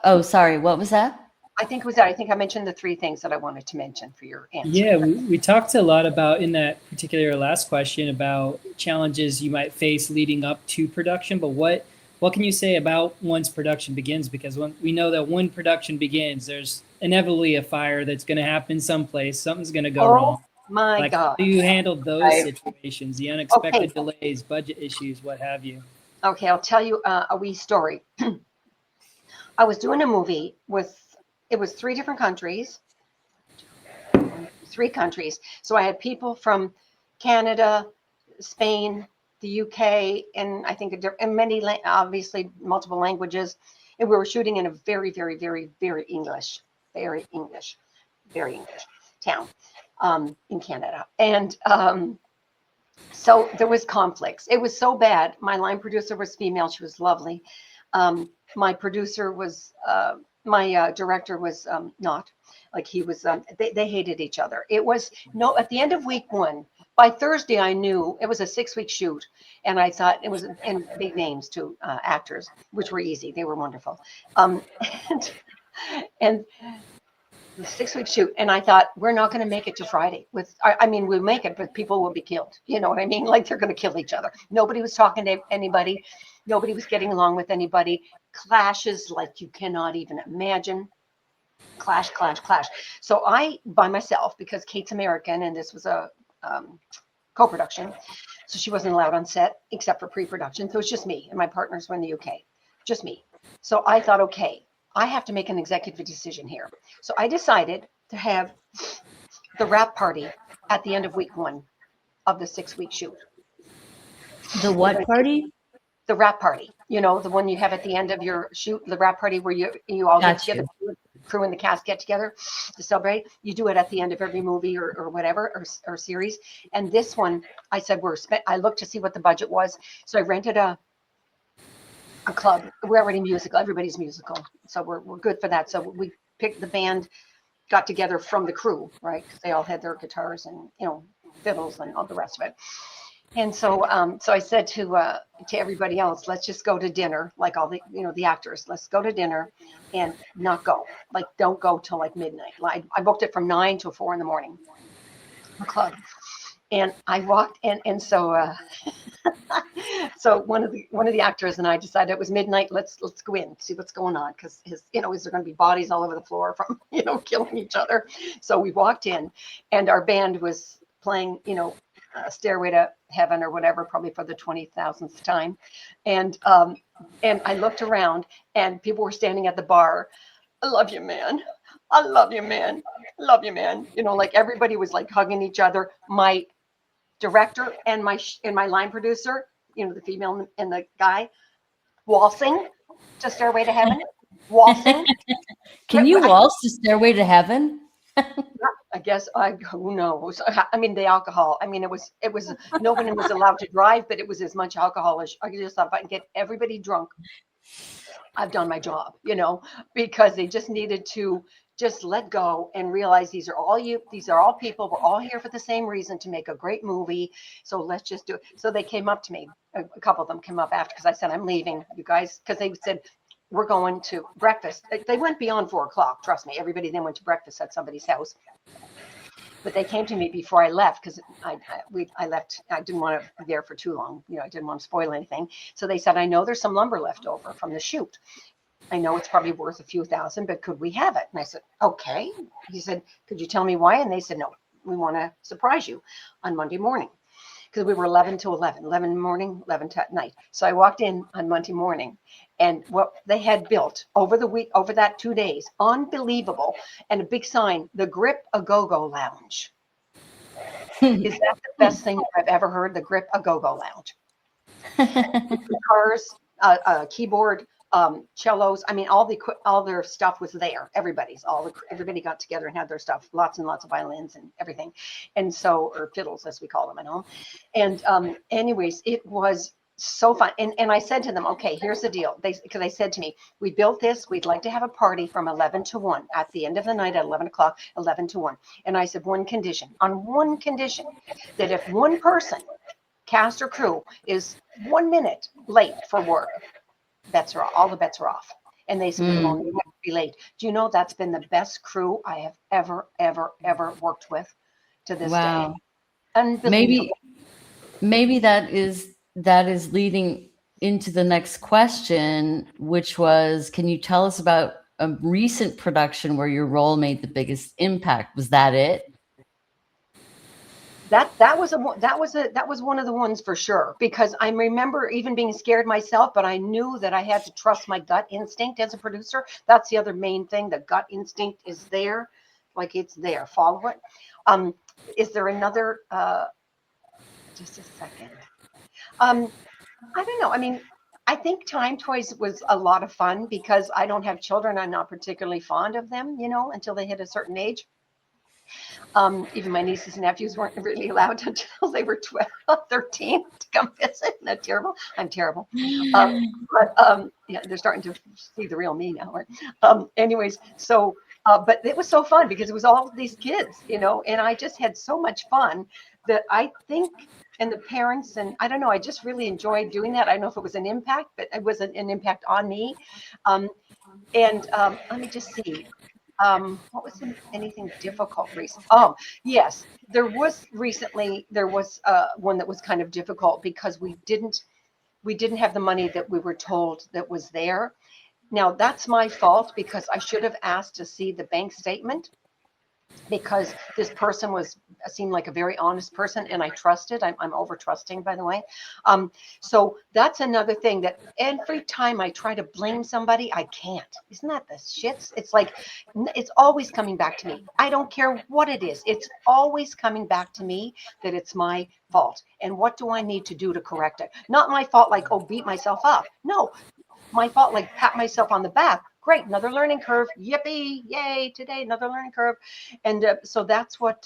oh, sorry, what was that? I think it was that. I think I mentioned the 3 things that I wanted to mention for your answer. Yeah, we talked a lot about, in that particular last question, about challenges you might face leading up to production. But what can you say about once production begins? Because we know that when production begins, there's inevitably a fire that's going to happen someplace. Something's going to go wrong. My God. How do you handle those situations, the unexpected delays, budget issues, what have you? Okay, I'll tell you a wee story. I was doing a movie it was 3 different countries, 3 countries. So I had people from Canada, Spain, the UK, and I think many, obviously multiple languages. And we were shooting in a very, very, very, very English town in Canada. And so there was conflicts. It was so bad. My line producer was female. She was lovely. My producer was, my director was not, like he was, they hated each other. It was at the end of week 1, by Thursday, I knew it was a 6-week shoot. And I thought it was, and big names too, actors, which were easy. They were wonderful. And the 6-week shoot. And I thought, we're not going to make it to Friday we'll make it, but people will be killed. You know what I mean? Like they're going to kill each other. Nobody was talking to anybody. Nobody was getting along with anybody. Clashes like you cannot even imagine. Clash. So I, by myself, because Kate's American and this was a co-production, so she wasn't allowed on set except for pre-production. So it's just me, and my partners were in the UK, just me. So I thought, okay, I have to make an executive decision here. So I decided to have the wrap party at the end of week 1 of the 6-week shoot. The what party? The wrap party, the one you have at the end of your shoot, the wrap party where you all get together, the crew and the cast get together to celebrate. You do it at the end of every movie or whatever, or series. And this one, I said, I looked to see what the budget was. So I rented a club. We're already musical. Everybody's musical. So we're good for that. So we picked the band, got together from the crew, right? Because they all had their guitars and, fiddles and all the rest of it. And so, so I said to everybody else, let's just go to dinner, like all the, the actors. Let's go to dinner, and not go. Like, don't go till like midnight. Like, I booked it from 9 to 4 in the morning, a club. And I walked in, and so, so one of the actors and I decided it was midnight. Let's go in, see what's going on, because is there going to be bodies all over the floor from killing each other? So we walked in, and our band was playing, Stairway to Heaven or whatever, probably for the 20,000th time. And I looked around and people were standing at the bar. I love you, man. I love you, man. Love you, man. You know, like everybody was like hugging each other. My director and my line producer, you know, the female and the guy, waltzing to Stairway to Heaven, waltzing. Can you waltz to Stairway to Heaven? I guess who knows? I mean, the alcohol. I mean, it was no one was allowed to drive, but it was as much alcohol as I just thought if I can get everybody drunk, I've done my job, you know, because they just needed to just let go and realize these are all people. We're all here for the same reason, to make a great movie. So let's just do it. So they came up to me. A couple of them came up after, because I said, I'm leaving, you guys, because they said, we're going to breakfast. They went beyond 4 o'clock. Trust me. Everybody then went to breakfast at somebody's house. But they came to me before I left, because I left. I didn't want to be there for too long. You know, I didn't want to spoil anything. So they said, I know there's some lumber left over from the shoot. I know it's probably worth a few thousand, but could we have it? And I said, okay. He said, could you tell me why? And they said, no, we want to surprise you on Monday morning. Because we were 11 to 11 in the morning, 11 at night. So I walked in on Monday morning, and what they had built over the week, over that 2 days, unbelievable. And a big sign, the Grip A Go-Go Lounge. Is that the best thing I've ever heard? The Grip A Go-Go Lounge. Guitars, keyboard, cellos. I mean, all their stuff was there. Everybody got together and had their stuff. Lots and lots of violins and everything, and so, or fiddles as we call them at home. And anyways, it was so fun. And I said to them, okay, here's the deal. Because they said to me, we built this. We'd like to have a party from 11 to 1 at the end of the night at 11 o'clock, 11 to 1. And I said, on one condition, that if one person, cast or crew, is 1 minute late for work, all the bets are off. And they said, we won't be late. Do you know, that's been the best crew I have ever worked with to this day. Unbelievable. Maybe that is leading into the next question, which was, can you tell us about a recent production where your role made the biggest impact? Was that it? That was one of the ones for sure, because I remember even being scared myself, but I knew that I had to trust my gut instinct as a producer. That's the other main thing. The gut instinct is there, like it's there. Follow it. Is there another? Just a second. I don't know. I mean, I think Time Toys was a lot of fun because I don't have children. I'm not particularly fond of them, you know, until they hit a certain age. Even my nieces and nephews weren't really allowed until they were 12, 13 to come visit. Isn't that terrible? I'm terrible. Yeah, they're starting to see the real me now. Right? Anyways, so, but it was so fun because it was all of these kids, you know, and I just had so much fun that I think, and the parents, and I don't know, I just really enjoyed doing that. I don't know if it was an impact, but it was an impact on me. Let me just see. What was anything difficult recent? Oh, yes, there was one that was kind of difficult because we didn't have the money that we were told that was there. Now that's my fault because I should have asked to see the bank statement, because this person seemed like a very honest person and I trusted. I'm over trusting, by the way. So that's another thing, that every time I try to blame somebody, I can't. Isn't that the shits? It's like, it's always coming back to me. I don't care what it is. It's always coming back to me that it's my fault. And what do I need to do to correct it? Not my fault, like, oh, beat myself up. No, my fault, like pat myself on the back. Great, another learning curve. Yippee, yay, today, another learning curve. And so that's what,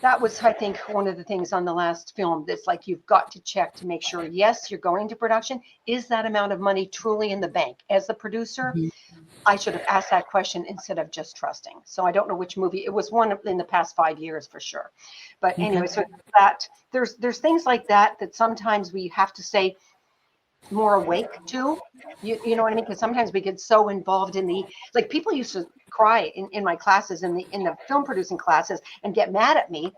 that was, I think, one of the things on the last film that's like, you've got to check to make sure, yes, you're going to production. Is that amount of money truly in the bank? As the producer, I should have asked that question instead of just trusting. So I don't know which movie. It was one in the past 5 years for sure. But anyway, so that there's things like that sometimes we have to say, more awake to, you know what I mean? Because sometimes we get so involved in like people used to cry in my classes, in the film producing classes, and get mad at me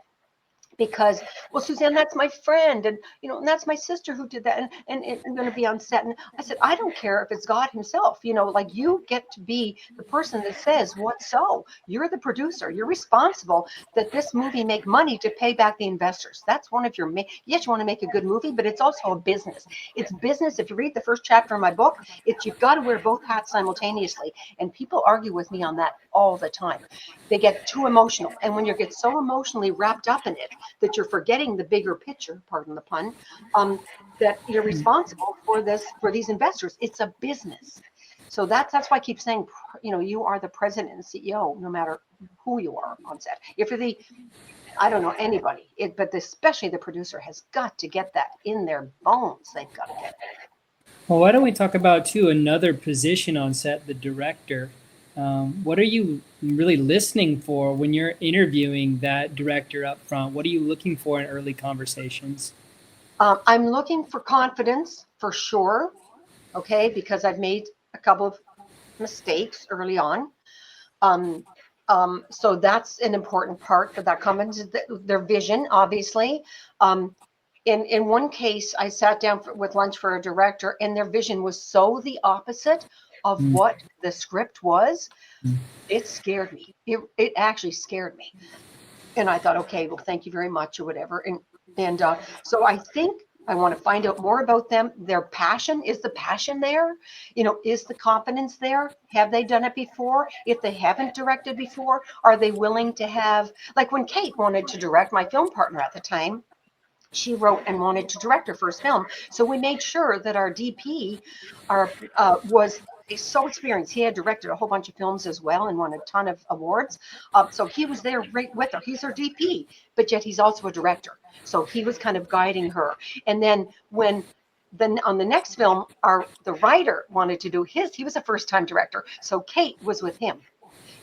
because, well, Suzanne, that's my friend, and and that's my sister who did that, and I'm going to be on set. And I said, I don't care if it's God himself, like you get to be the person that says what. So you're the producer, you're responsible that this movie make money to pay back the investors. That's one of your yes, you want to make a good movie, but it's also a business. It's business. If you read the first chapter of my book, you've got to wear both hats simultaneously, and people argue with me on that all the time. They get too emotional, and when you get so emotionally wrapped up in it that you're forgetting the bigger picture, pardon the pun, that you're responsible for these investors. It's a business. So that's why I keep saying, you are the president and CEO, no matter who you are on set. If you're I don't know anybody, but especially the producer has got to get that in their bones. They've got to get it. Well, why don't we talk about, too, another position on set, the director. What are you really listening for when you're interviewing that director up front? What are you looking for in early conversations? I'm looking for confidence, for sure, okay, because I've made a couple of mistakes early on. So that's an important part for that confidence, their vision, obviously. In one case, I sat down with lunch for a director, and their vision was so the opposite of what the script was. It scared me. It actually scared me. And I thought, okay, well, thank you very much, or whatever. And so I think I want to find out more about them. Their passion, is the passion there? Is the confidence there? Have they done it before? If they haven't directed before, are they willing to have, like when Kate wanted to direct, my film partner at the time, she wrote and wanted to direct her first film. So we made sure that our DP was so experienced. He had directed a whole bunch of films as well and won a ton of awards. So he was there right with her. He's her DP, but yet he's also a director. So he was kind of guiding her. And then on the next film, the writer wanted to do he was a first-time director. So Kate was with him.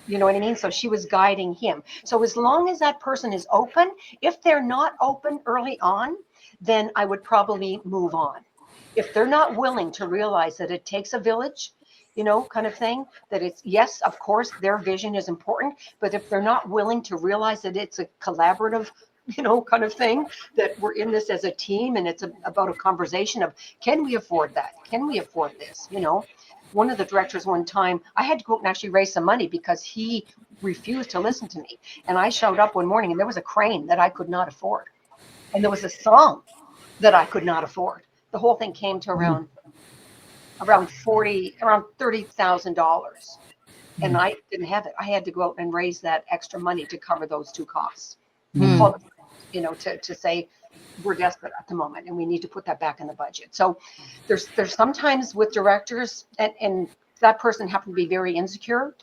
You know what I mean? So she was guiding him. So as long as that person is open, if they're not open early on, then I would probably move on. If they're not willing to realize that it takes a village, kind of thing, that it's, yes, of course, their vision is important, but if they're not willing to realize that it's a collaborative, kind of thing, that we're in this as a team, and it's about a conversation of, can we afford that? Can we afford this? One of the directors one time, I had to go out and actually raise some money because he refused to listen to me. And I showed up one morning and there was a crane that I could not afford. And there was a song that I could not afford. The whole thing came to around $30,000. And I didn't have it. I had to go out and raise that extra money to cover those two costs. To say, we're desperate at the moment and we need to put that back in the budget. So there's sometimes with directors, and that person happened to be very insecure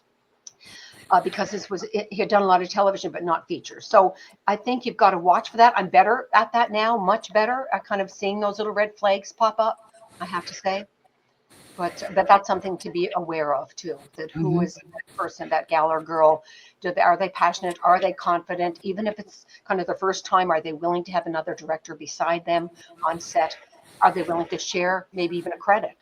because he had done a lot of television but not features. So I think you've got to watch for that. I'm better at that now, much better at kind of seeing those little red flags pop up, I have to say. But that's something to be aware of too, that who is that person, that gal or girl, are they passionate? Are they confident? Even if it's kind of the first time, are they willing to have another director beside them on set? Are they willing to share maybe even a credit,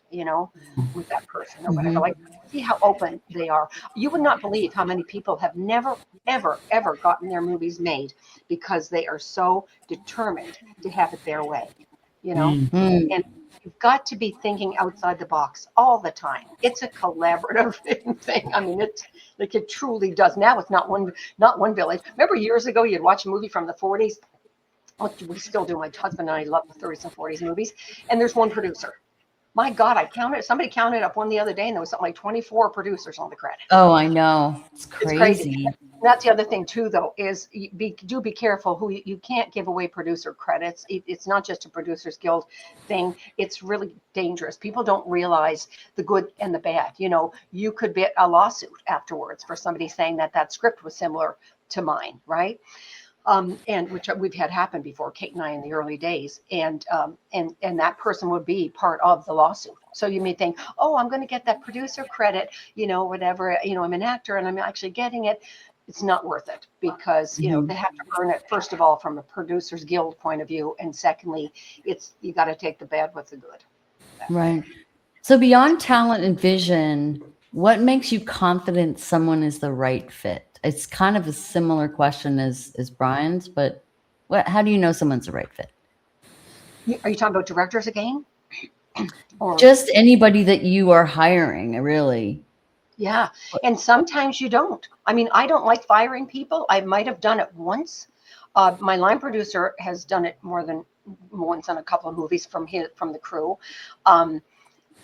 with that person or whatever? Like, see how open they are. You would not believe how many people have never, ever, ever gotten their movies made because they are so determined to have it their way, and you've got to be thinking outside the box all the time. It's a collaborative thing. I mean, it truly does. Now it's not one village. Remember years ago, you'd watch a movie from the 40s. Oh, we still do. My husband and I love the 30s and 40s movies. And there's one producer. My God, somebody counted up one the other day, and there was something like 24 producers on the credit. Oh, I know. It's crazy. That's the other thing too, though, is be careful who you can't give away producer credits. It's not just a Producers Guild thing. It's really dangerous. People don't realize the good and the bad. You could get a lawsuit afterwards for somebody saying that script was similar to mine, right? And which we've had happen before, Kate and I, in the early days, and that person would be part of the lawsuit. So you may think, oh, I'm going to get that producer credit, whatever, I'm an actor and I'm actually getting it. It's not worth it because, they have to earn it, first of all, from a Producers Guild point of view. And secondly, you got to take the bad with the good. Right. So beyond talent and vision, what makes you confident someone is the right fit? It's kind of a similar question as Brian's, but How do you know someone's the right fit? Are you talking about directors again? Or Just anybody that you are hiring, really. yeah, and sometimes you don't. I mean, I don't like firing people. I might have done it once. My line producer has done it more than once on a couple of movies from the crew. Um,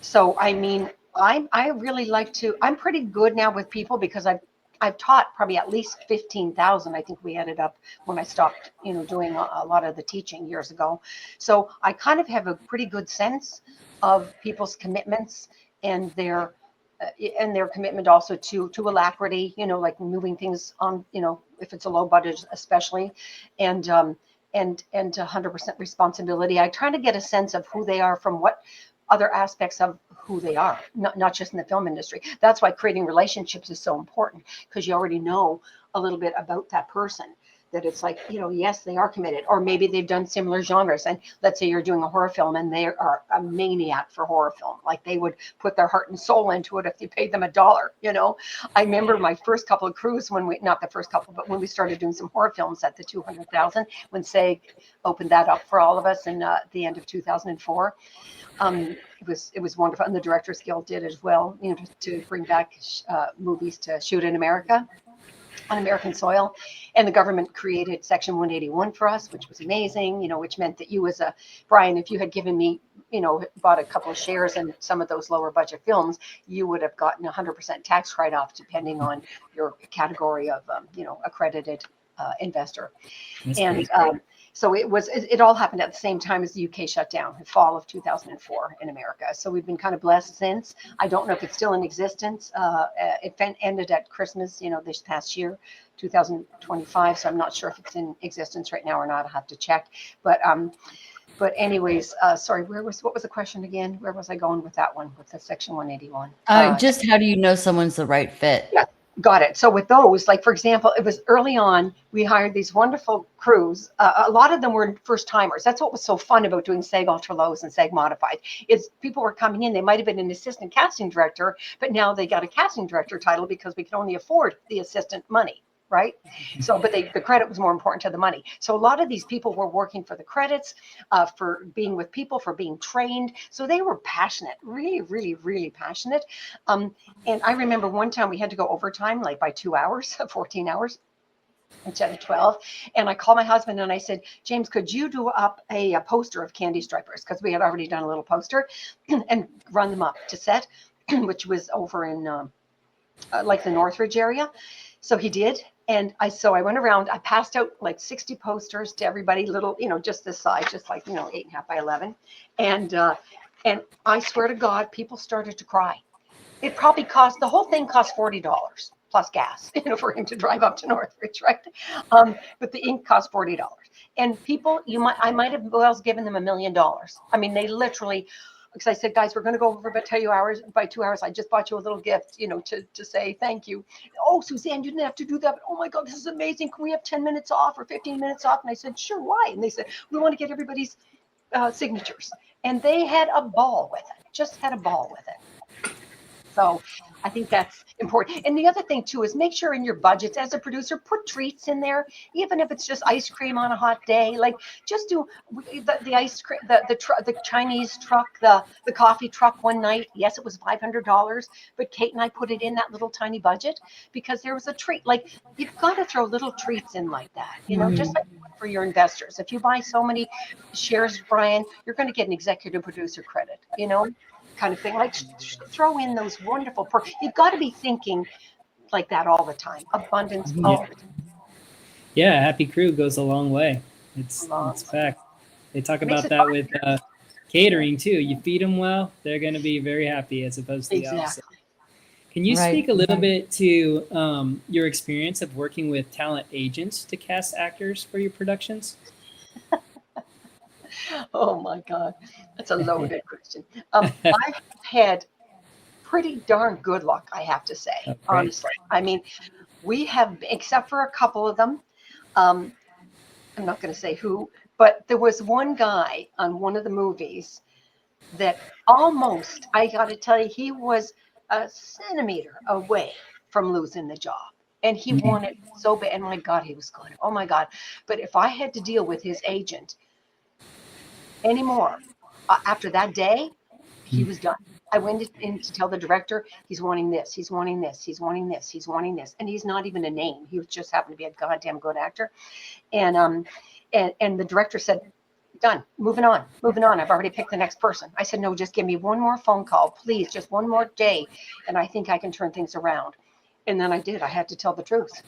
so I mean, I really like to. I'm pretty good now with people because I've taught probably at least 15,000. I think we ended up when I stopped, doing a lot of the teaching years ago. So I kind of have a pretty good sense of people's commitments and their commitment also to alacrity, like moving things on, if it's a low budget, especially, and and 100% responsibility. I try to get a sense of who they are from what other aspects of who they are, not just in the film industry. That's why creating relationships is so important, because you already know a little bit about that person, that it's like, yes, they are committed, or maybe they've done similar genres. And let's say you're doing a horror film and they are a maniac for horror film. Like they would put their heart and soul into it if you paid them $1. I remember my first couple of crews not the first couple, but when we started doing some horror films at the 200,000, when SAG opened that up for all of us in the end of 2004. It was wonderful, and the Directors Guild did as well, to bring back movies to shoot in America, on American soil. And the government created Section 181 for us, which was amazing, which meant that you Brian, if you had given me, bought a couple of shares in some of those lower budget films, you would have gotten 100% tax write-off depending on your category of, accredited investor. That's And great. so it all happened at the same time as the UK shut down, the fall of 2004 in America. So we've been kind of blessed since. I don't know if it's still in existence. It ended at Christmas, this past year, 2025. So I'm not sure if it's in existence right now or not. I'll have to check. But anyways, sorry, what was the question again? Where was I going with that one, with the Section 181? Just how do you know someone's the right fit? Yeah. Got it. So with those, like, for example, it was early on, we hired these wonderful crews. A lot of them were first timers. That's what was so fun about doing SAG Ultra Lows and SAG Modified, is people were coming in. They might have been an assistant casting director, but now they got a casting director title because we could only afford the assistant money. Right. So, but the credit was more important to the money. So a lot of these people were working for the credits, for being with people, for being trained. So they were passionate, really, really, really passionate. And I remember one time we had to go overtime, like by 2 hours, 14 hours instead of 12. And I called my husband and I said, James, could you do up a poster of Candy Stripers? Because we had already done a little poster and run them up to set, which was over in like the Northridge area. So he did. And I went around, I passed out like 60 posters to everybody, little, just this size, just like, 8.5 by 11. And I swear to God, people started to cry. It probably the whole thing cost $40 plus gas, for him to drive up to Northridge, right? But the ink cost $40. And people, I might have well given them $1 million. I mean, they literally, because I said, guys, we're going to go over by 2 hours. By 2 hours, I just bought you a little gift, to say thank you. Oh, Suzanne, you didn't have to do that. But, oh my God, this is amazing. Can we have 10 minutes off or 15 minutes off? And I said, sure, why? And they said, we want to get everybody's signatures. And they had a ball with it. Just had a ball with it. So I think that's important. And the other thing too is make sure in your budgets as a producer, put treats in there, even if it's just ice cream on a hot day. Like just do the ice cream, the Chinese truck, the coffee truck one night. Yes, it was $500, but Kate and I put it in that little tiny budget because there was a treat. Like you've got to throw little treats in like that, just like for your investors. If you buy so many shares, Brian, you're going to get an executive producer credit, kind of thing. Like throw in those wonderful you've got to be thinking like that all the time. Abundance all the time. Yeah, happy crew goes a long way. It's fact. They talk about that with catering too. You feed them well, they're going to be very happy, as opposed to the opposite. Can you speak a little bit to your experience of working with talent agents to cast actors for your productions? Oh my God, that's a loaded question. I've had pretty darn good luck, I have to say, honestly. I mean, we have, except for a couple of them, I'm not going to say who, but there was one guy on one of the movies that I got to tell you, he was a centimeter away from losing the job. And he wanted so bad. And my God, he was good. Oh my God. But if I had to deal with his agent anymore after that day, he was done. I went in to tell the director, he's wanting this, he's wanting this, he's wanting this, he's wanting this. And he's not even a name. He just happened to be a goddamn good actor. And the director said, done, moving on. I've already picked the next person. I said, no, just give me one more phone call, please, just one more day. And I think I can turn things around. And then I did. I had to tell the truth.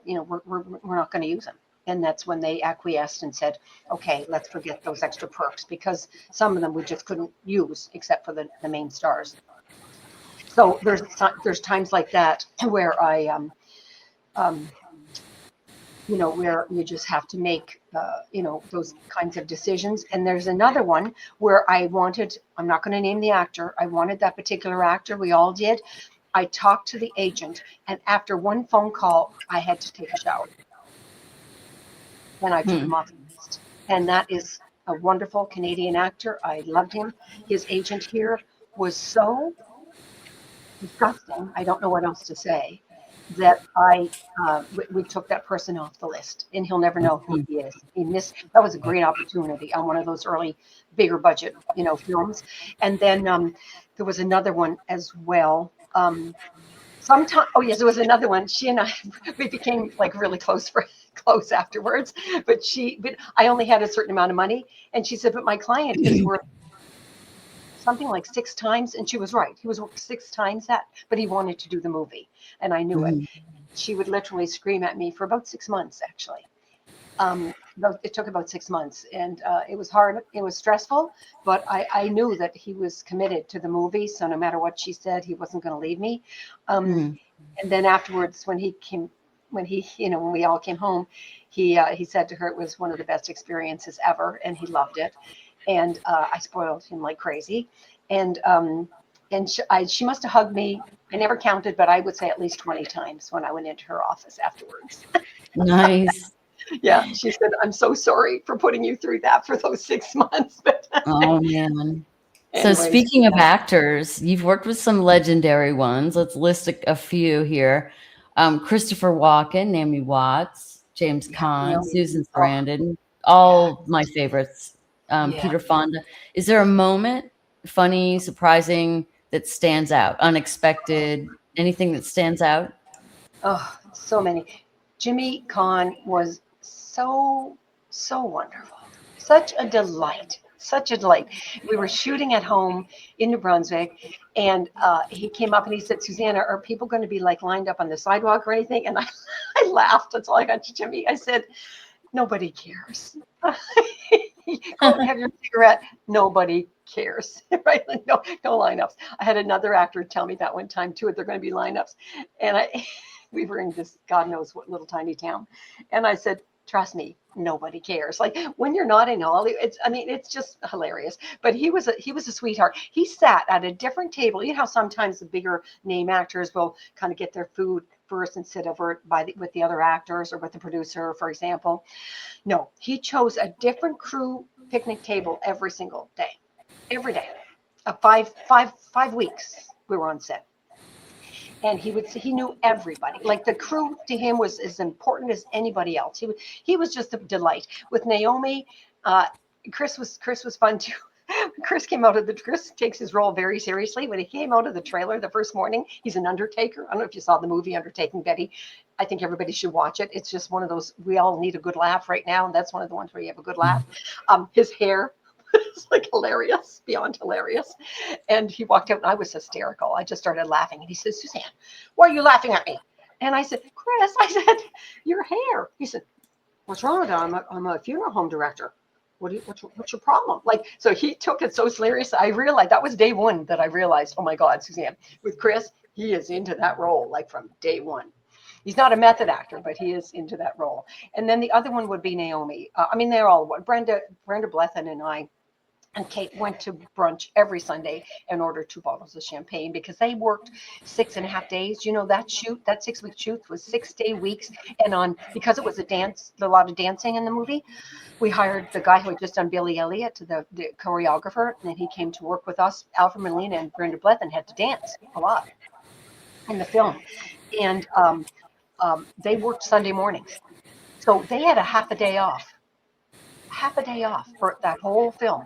We're not going to use him. And that's when they acquiesced and said, okay, let's forget those extra perks, because some of them we just couldn't use except for the main stars. So there's times like that where I, where you just have to make, those kinds of decisions. And there's another one where I'm not going to name the actor. I wanted that particular actor. We all did. I talked to the agent, and after one phone call, I had to take a shower. And I took him off the list. And that is a wonderful Canadian actor. I loved him. His agent here was so disgusting, I don't know what else to say, that we took that person off the list, and he'll never know who he is. That was a great opportunity on one of those early bigger budget, films. And then there was another one as well. There was another one. She and I, we became like really close afterwards. But I only had a certain amount of money, and she said, "But my client is worth something like 6 times," and she was right. He was worth 6 times that, but he wanted to do the movie, and I knew it. She would literally scream at me for about 6 months, actually. It took about 6 months, and it was hard. It was stressful, but I knew that he was committed to the movie. So no matter what she said, he wasn't going to leave me. And then afterwards, when we all came home, he said to her it was one of the best experiences ever, and he loved it. And I spoiled him like crazy. And she must have hugged me. I never counted, but I would say at least 20 times when I went into her office afterwards. Nice. Yeah, she said, "I'm so sorry for putting you through that for those 6 months." But Oh, man. So anyways, speaking of actors, you've worked with some legendary ones. Let's list a few here. Christopher Walken, Naomi Watts, James Caan, Susan Sarandon, all my favorites. Peter Fonda. Is there a moment, funny, surprising, that stands out? Unexpected? Anything that stands out? Oh, so many. Jimmy Caan was so wonderful. Such a delight. Such a delight. We were shooting at home in New Brunswick, and he came up and he said, "Suzanne, are people going to be like lined up on the sidewalk or anything?" And I laughed. That's all I got to Jimmy. I said, "Nobody cares." Go and have your cigarette. Nobody cares, right? Like, no lineups. I had another actor tell me that one time too. They're going to be lineups, and we were in this God knows what little tiny town, and I said, "Trust me, nobody cares." Like when you're not in Hollywood, it's just hilarious. But he was a sweetheart. He sat at a different table. You know how sometimes the bigger name actors will kind of get their food first and sit over with the other actors or with the producer, for example. No, he chose a different crew picnic table every single day. Every day. 5 weeks we were on set. And he knew everybody. Like the crew to him was as important as anybody else. He was just a delight. With Naomi, Chris was fun too. Chris takes his role very seriously. When he came out of the trailer the first morning, he's an undertaker. I don't know if you saw the movie Undertaking Betty. I think everybody should watch it. It's just one of those, we all need a good laugh right now. And that's one of the ones where you have a good laugh. His hair is like hilarious, beyond hilarious. And he walked out and I was hysterical. I just started laughing. And he says, "Suzanne, why are you laughing at me?" And I said, "Chris," I said, "your hair." He said, "What's wrong with that? I'm a funeral home director. What's your problem?" Like, so he took it so serious. I realized that was day one that I realized, oh my God, Suzanne, with Chris, he is into that role, like from day one. He's not a method actor, but he is into that role. And then the other one would be Naomi. They're all Brenda Blethyn and I and Kate went to brunch every Sunday and ordered 2 bottles of champagne because they worked 6.5 days. You know, that 6-week shoot was 6-day weeks. And because it was a lot of dancing in the movie, we hired the guy who had just done Billy Elliot, the choreographer, and then he came to work with us. Alfred Molina and Brenda Blethyn had to dance a lot in the film. And they worked Sunday mornings. So they had a half a day off for that whole film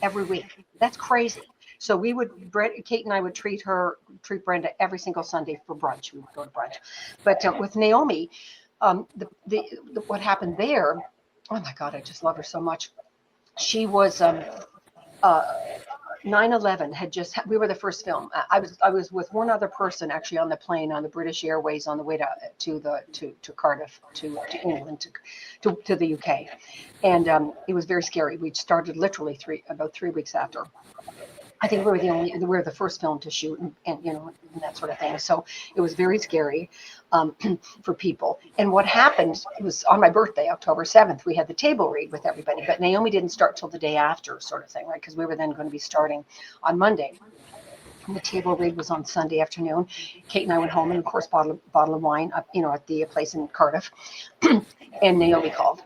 every week. That's crazy. So Kate and I would treat Brenda every single Sunday for brunch. We would go to brunch. But with Naomi, what happened there, oh my God, I just love her so much. She was 9/11 had just, we were the first film. I was with one other person actually on the plane on the British Airways on the way to Cardiff, to England, to the UK. And it was very scary. We started literally about 3 weeks after. I think we were the first film to shoot and that sort of thing. So it was very scary for people. And what happened, it was on my birthday, October 7th, we had the table read with everybody, but Naomi didn't start till the day after, sort of thing, right? Because we were then going to be starting on Monday. And the table read was on Sunday afternoon. Kate and I went home and of course bottle of wine up, at the place in Cardiff. And Naomi called.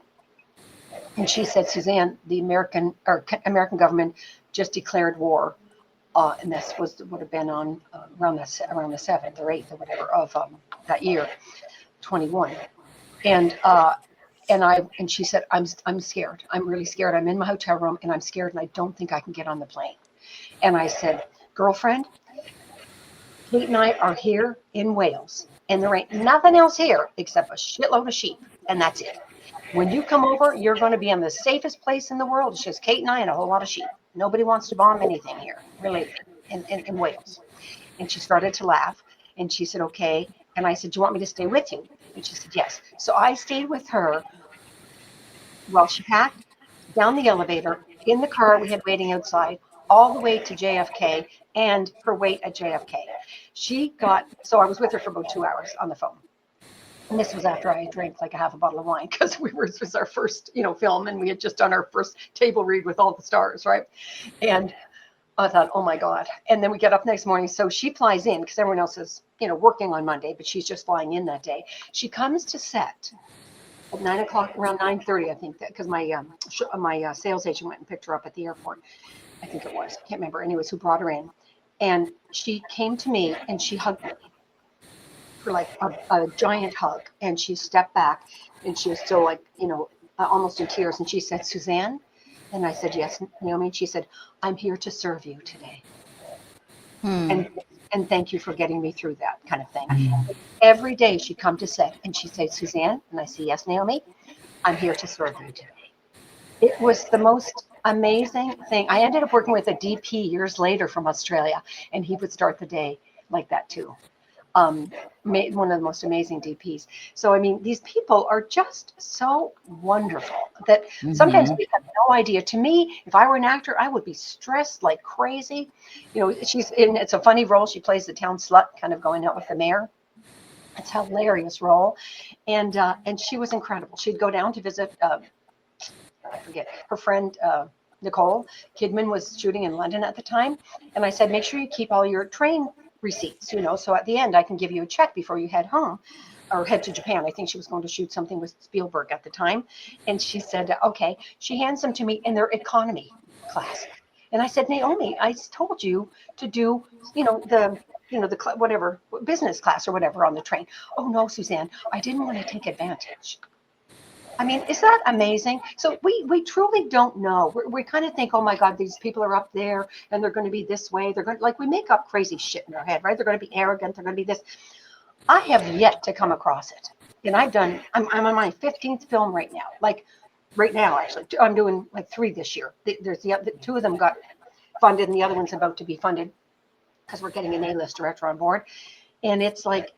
And she said, Suzanne, the American government just declared war. And this would have been on around the 7th or 8th or whatever of that year, 21. And she said, I'm scared. I'm really scared. I'm in my hotel room and I'm scared and I don't think I can get on the plane. And I said, girlfriend, Kate and I are here in Wales and there ain't nothing else here except a shitload of sheep. And that's it. When you come over, you're going to be in the safest place in the world. It's just Kate and I and a whole lot of sheep. Nobody wants to bomb anything here, really, in Wales. And she started to laugh. And she said, okay. And I said, do you want me to stay with you? And she said, yes. So I stayed with her while she packed, down the elevator, in the car we had waiting outside, all the way to JFK and her wait at JFK. So I was with her for about 2 hours on the phone. And this was after I drank like a half a bottle of wine because it was our first, film, and we had just done our first table read with all the stars, right? And I thought, oh my God. And then we get up next morning. So she flies in because everyone else is, working on Monday, but she's just flying in that day. She comes to set at 9 o'clock, around 9:30, I think, because my sales agent went and picked her up at the airport. I think it was. I can't remember. Anyways, who brought her in. And she came to me and she hugged me. For like a giant hug, and she stepped back and she was still like almost in tears, and she said, Suzanne, and I said, yes, Naomi. And she said, I'm here to serve you today. And thank you for getting me through that kind of thing. Every day she'd come to set and she'd say, Suzanne, and I say, yes, Naomi, I'm here to serve you today. It was the most amazing thing. I ended up working with a DP years later from Australia, and he would start the day like that too. One of the most amazing DPs. So, I mean, these people are just so wonderful that sometimes we have no idea. To me, if I were an actor, I would be stressed like crazy. It's a funny role. She plays the town slut, kind of going out with the mayor. It's a hilarious role. And she was incredible. She'd go down to visit, I forget, her friend, Nicole Kidman was shooting in London at the time. And I said, make sure you keep all your train receipts, so at the end I can give you a check before you head home or head to Japan. I think she was going to shoot something with Spielberg at the time. And she said, okay. She hands them to me in their economy class. And I said, Naomi, I told you to do, whatever business class or whatever on the train. Oh no, Suzanne, I didn't want to take advantage. I mean, is that amazing? So we truly don't know. We kind of think, oh my God, these people are up there and they're going to be this way. They're going to, we make up crazy shit in our head, right? They're going to be arrogant. They're going to be this. I have yet to come across it. And I'm on my 15th film right now. Like right now, actually, I'm doing like 3 this year. There's the 2 of them got funded and the other one's about to be funded because we're getting an A-list director on board. And it's like,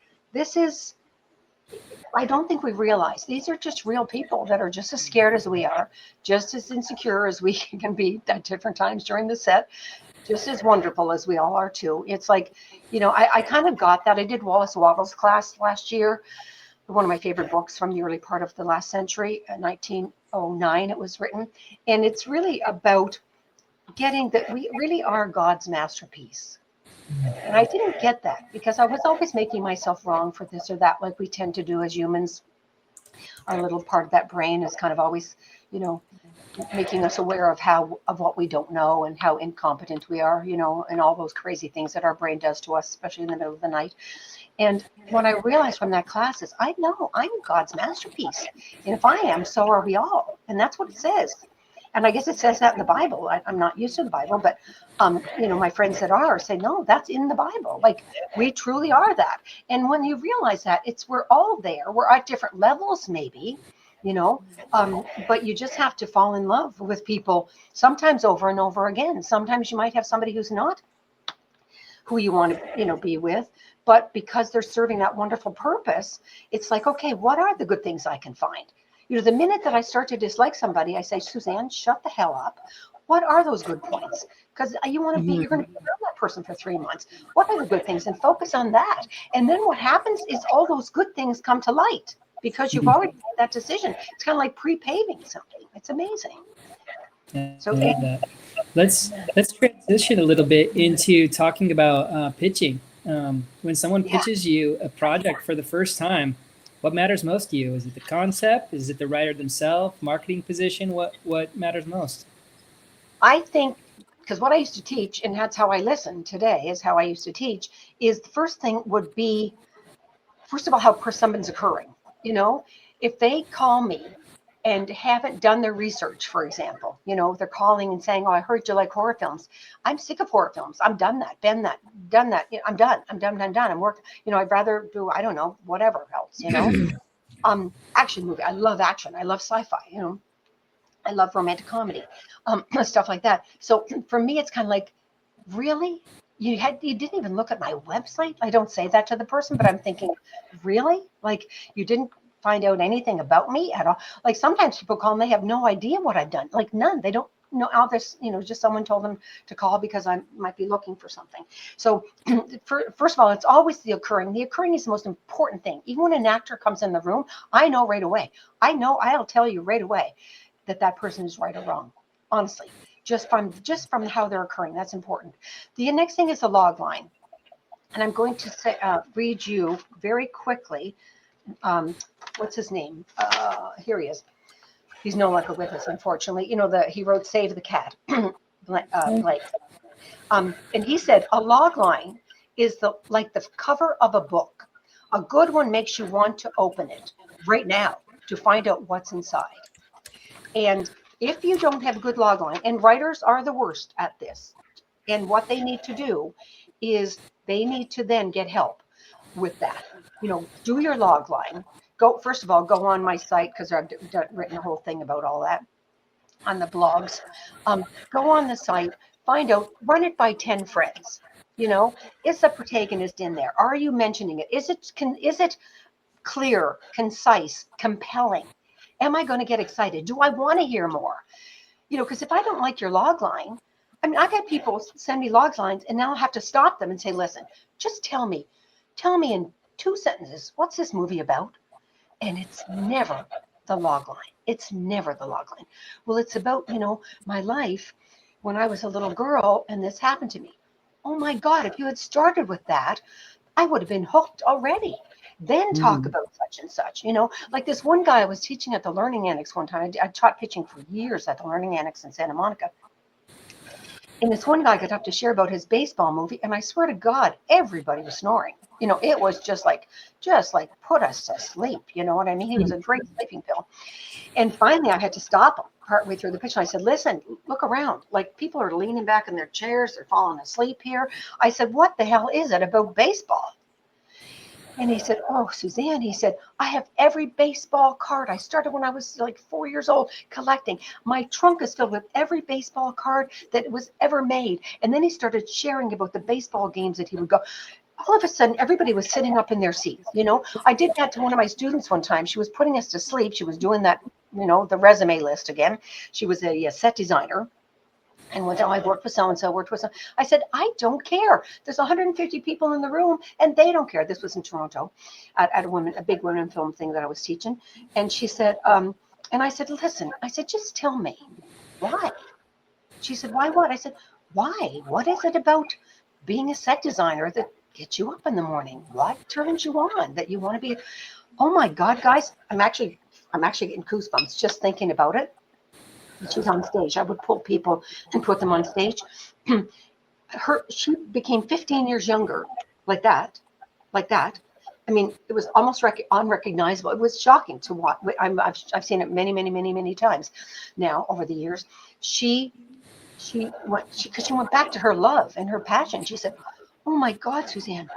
I don't think we realize these are just real people that are just as scared as we are, just as insecure as we can be at different times during the set, just as wonderful as we all are too. It's like, I kind of got that. I did Wallace Wattles class last year, one of my favorite books from the early part of the last century, 1909 it was written. And it's really about getting that we really are God's masterpiece. And I didn't get that because I was always making myself wrong for this or that, like we tend to do as humans. Our little part of that brain is kind of always, you know, making us aware of what we don't know and how incompetent we are, you know, and all those crazy things that our brain does to us, especially in the middle of the night. And what I realized from that class is I know I'm God's masterpiece. And if I am, so are we all. And that's what it says. And I guess it says that in the Bible. I'm not used to the Bible, but you know, my friends that are say, no, that's in the Bible. Like, we truly are that. And when you realize that, we're all there. We're at different levels, maybe, you know, but you just have to fall in love with people, sometimes over and over again. Sometimes you might have somebody who's not who you want to, you know, be with, but because they're serving that wonderful purpose, it's like, okay, what are the good things I can find? You know, the minute that I start to dislike somebody, I say, Suzanne, shut the hell up. What are those good points? Because you're going to be around that person for 3 months. What are the good things? And focus on that. And then what happens is all those good things come to light because you've already made that decision. It's kind of like pre-paving something. It's amazing. So I love that. Let's transition a little bit into talking about pitching. When someone pitches you a project for the first time, what matters most to you? Is it the concept? Is it the writer themselves? Marketing position? What matters most? I think, because what I used to teach, and that's how I listen today, is how I used to teach, is the first thing would be, first of all, how something's occurring. You know, if they call me and haven't done their research, for example, you know, they're calling and saying, oh, I heard you like horror films. I'm sick of horror films. I'm done that, been that, done that. You know, I'm done. I'm working. You know, I'd rather do, I don't know, whatever else, you know. Action movie. I love action. I love sci-fi, you know. I love romantic comedy, stuff like that. So for me, it's kind of like, really? You didn't even look at my website? I don't say that to the person, but I'm thinking, really? Like, you didn't find out anything about me at all? Like, sometimes people call and they have no idea what I've done. Like, none. They don't know all this, you know, just someone told them to call because I might be looking for something. So first of all, it's always the occurring. The occurring is the most important thing. Even when an actor comes in the room, I know right away. I'll tell you right away that person is right or wrong, honestly, just from how they're occurring. That's important. The next thing is the log line, and I'm going to read you very quickly. What's his name? Here he is. He's no longer with us, unfortunately. You know, he wrote Save the Cat, Blake. And he said a log line is like the cover of a book. A good one makes you want to open it right now to find out what's inside. And if you don't have a good log line, and writers are the worst at this, and what they need to do is they need to then get help with that. You know, do your log line. First of all, go on my site, because I've written a whole thing about all that on the blogs. Go on the site, find out, run it by 10 friends. You know, is the protagonist in there? Are you mentioning it? Is it clear, concise, compelling? Am I going to get excited? Do I want to hear more? You know, because if I don't like your log line, I mean, I've had people send me log lines, and now I'll have to stop them and say, listen, just tell me in 2 sentences, what's this movie about? And it's never the log line. It's never the log line. Well, it's about, you know, my life when I was a little girl and this happened to me. Oh my God, if you had started with that, I would have been hooked already. Then talk about such and such, you know, like this one guy I was teaching at the Learning Annex one time. I taught pitching for years at the Learning Annex in Santa Monica. And this one guy got up to share about his baseball movie. And I swear to God, everybody was snoring. You know, it was just like put us to sleep. You know what I mean? He was a great sleeping pill. And finally, I had to stop him partway through the pitch. And I said, listen, look around. Like, people are leaning back in their chairs. They're falling asleep here. I said, what the hell is it about baseball? And he said, oh, Suzanne, he said, I have every baseball card. I started when I was like 4 years old collecting. My trunk is filled with every baseball card that was ever made. And then he started sharing about the baseball games that he would go. All of a sudden, everybody was sitting up in their seats. You know, I did that to one of my students one time. She was putting us to sleep. She was doing that, you know, the resume list again. She was a set designer. And went, oh, I worked with so-and-so, worked with so. I said, I don't care. There's 150 people in the room, and they don't care. This was in Toronto at a big women film thing that I was teaching. And she said, and I said, listen, I said, just tell me why. She said, why what? I said, why? What is it about being a set designer that gets you up in the morning? What turns you on that you want to be? Oh my God, guys, I'm actually getting goosebumps just thinking about it. She's on stage. I would pull people and put them on stage. She became 15 years younger, like that. I mean, it was almost unrecognizable. It was shocking to watch. I've seen it many times now over the years. Because she went back to her love and her passion. She said, "Oh my God, Suzanne,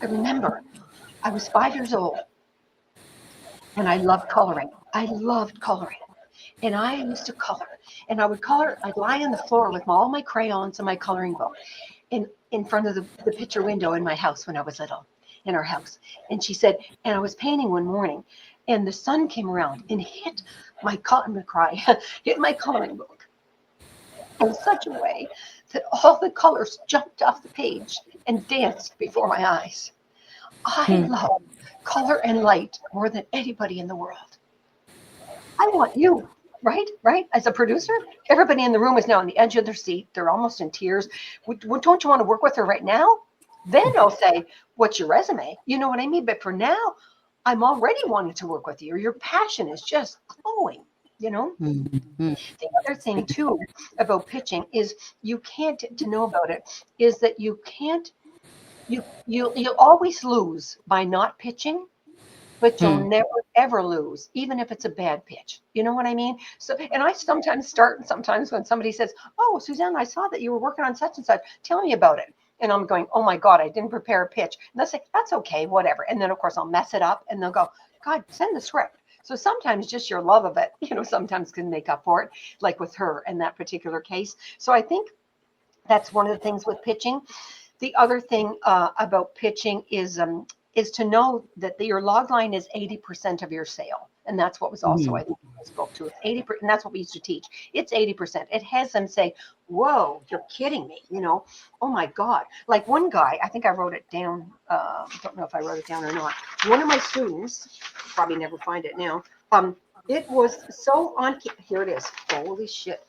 I remember I was 5 years old and I loved coloring. I loved coloring. And I used to color. And I would color, I'd lie on the floor with all my crayons and my coloring book in front of the picture window in my house when I was little, in our house." And she said, and I was painting one morning and the sun came around and hit my hit my coloring book in such a way that all the colors jumped off the page and danced before my eyes. I love color and light more than anybody in the world. I want you, right? As a producer, everybody in the room is now on the edge of their seat. They're almost in tears. Don't you want to work with her right now? Then I'll say, "What's your resume?" You know what I mean? But for now, I'm already wanting to work with you. Your passion is just glowing, you know? Mm-hmm. The other thing too about pitching is you can't, to know about it, is that you can't, you'll always lose by not pitching, but you'll never ever lose, even if it's a bad pitch. You know what I mean? So, and I sometimes start, and sometimes when somebody says, "Oh, Suzanne, I saw that you were working on such and such. Tell me about it." And I'm going, "Oh my God, I didn't prepare a pitch." And they'll say, "That's okay, whatever." And then of course I'll mess it up, and they'll go, "God, send the script." So sometimes just your love of it, sometimes can make up for it, like with her in that particular case. So I think that's one of the things with pitching. The other thing about pitching is to know that your log line is 80% of your sale. And that's what was also, I think, in this book too. It's 80%, and that's what we used to teach. It's 80%. It has them say, "Whoa, you're kidding me." "Oh my God." Like one guy, I think I wrote it down. Don't know if I wrote it down or not. One of my students, probably never find it now. It was so on. Here it is. Holy shit.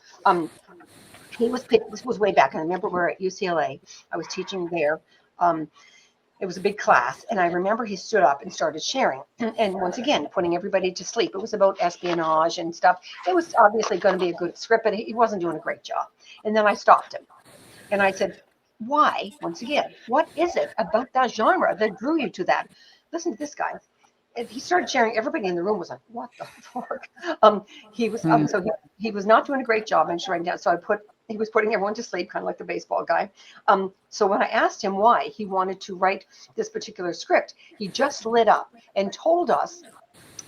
This was way back. And I remember we were at UCLA. I was teaching there. It was a big class. And I remember he stood up and started sharing. And once again, putting everybody to sleep. It was about espionage and stuff. It was obviously going to be a good script, but he wasn't doing a great job. And then I stopped him. And I said, "Why, once again, what is it about that genre that drew you to that? Listen to this guy." And he started sharing. Everybody in the room was like, "What the fuck?" He was not doing a great job in writing down. So he was putting everyone to sleep, kind of like the baseball guy. So when I asked him why he wanted to write this particular script, he just lit up and told us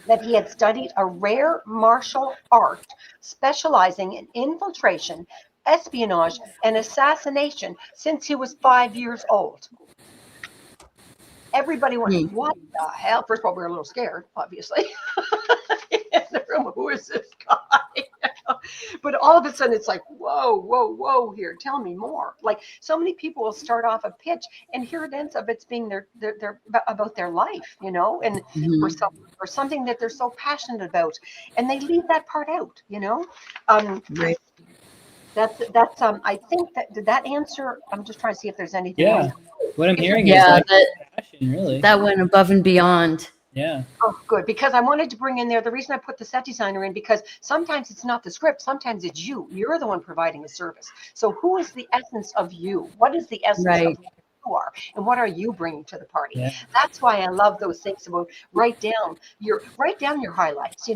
that he had studied a rare martial art specializing in infiltration, espionage, and assassination since he was 5 years old. Everybody went, "What the hell?" First of all, we were a little scared, obviously. In the room, who is this guy? But all of a sudden, it's like, whoa, here, tell me more. Like so many people will start off a pitch, and here it ends up it's being their about their life, and or something that they're so passionate about, and they leave that part out, Right. That's I think that did that answer. I'm just trying to see if there's anything Yeah. else. What I'm hearing is Yeah, like passion, really. that went above and beyond. Yeah. Oh, good. Because I wanted to bring in there, the reason I put the set designer in, because sometimes it's not the script. Sometimes it's you. You're the one providing a service. So who is the essence of you? What is the essence Right. of who you are? And what are you bringing to the party? Yeah. That's why I love those things about write down your highlights.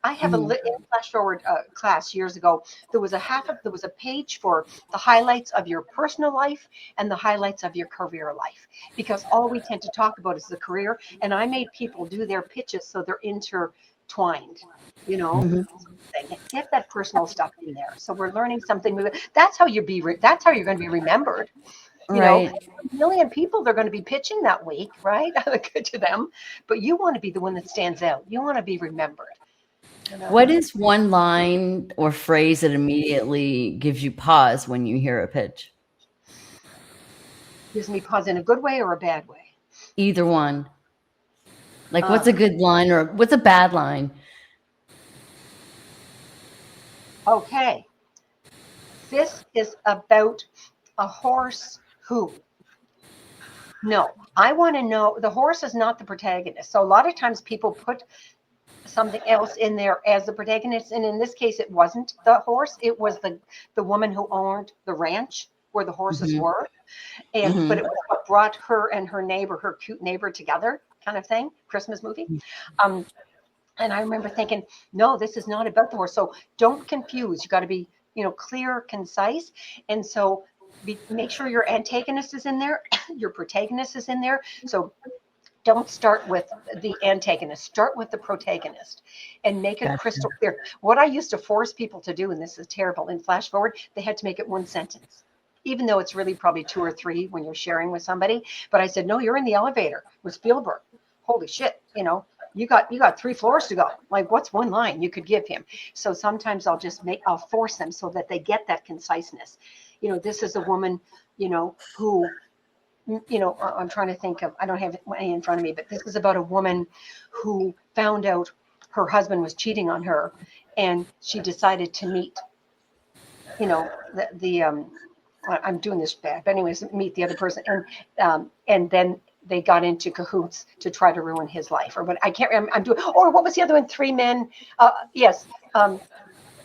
I have in Flash Forward class years ago, there was a page for the highlights of your personal life and the highlights of your career life, because all we tend to talk about is the career. And I made people do their pitches so they're intertwined, get that personal stuff in there. So we're learning something. That's how you're going to be remembered. Right. A million people they're going to be pitching that week, right? Good to them. But you want to be the one that stands out. You want to be remembered. What is one line or phrase that immediately gives you pause when you hear a pitch? Gives me pause in a good way or a bad way? Either one. Like, what's a good line or what's a bad line? Okay. This is about a horse who? No, I want to know, the horse is not the protagonist. So a lot of times people put something else in there as the protagonist. And in this case, it wasn't the horse. It was the woman who owned the ranch where the horses Mhm. were. And but it Mhm. was what brought her and her neighbor, her cute neighbor, together, kind of thing. Christmas movie. Um, and I remember thinking, no, this is not about the horse. So don't confuse. You got to be, clear, concise. And so make sure your antagonist is in there, your protagonist is in there. So don't start with the antagonist, start with the protagonist and make it Gotcha. crystal clear. What I used to force people to do, and this is terrible, in Flash Forward, they had to make it one sentence, even though it's really probably two or three when you're sharing with somebody. But I said, no, you're in the elevator with Spielberg. Holy shit, you got 3 floors to go. Like, what's one line you could give him? So sometimes I'll force them so that they get that conciseness. This is a woman, who, I'm trying to think of, I don't have it in front of me, but this is about a woman who found out her husband was cheating on her, and she decided to meet, I'm doing this bad, but anyways, meet the other person, and then they got into cahoots to try to ruin his life, or what, I can't remember. I'm doing. Or what was the other one? 3 Men. Yes.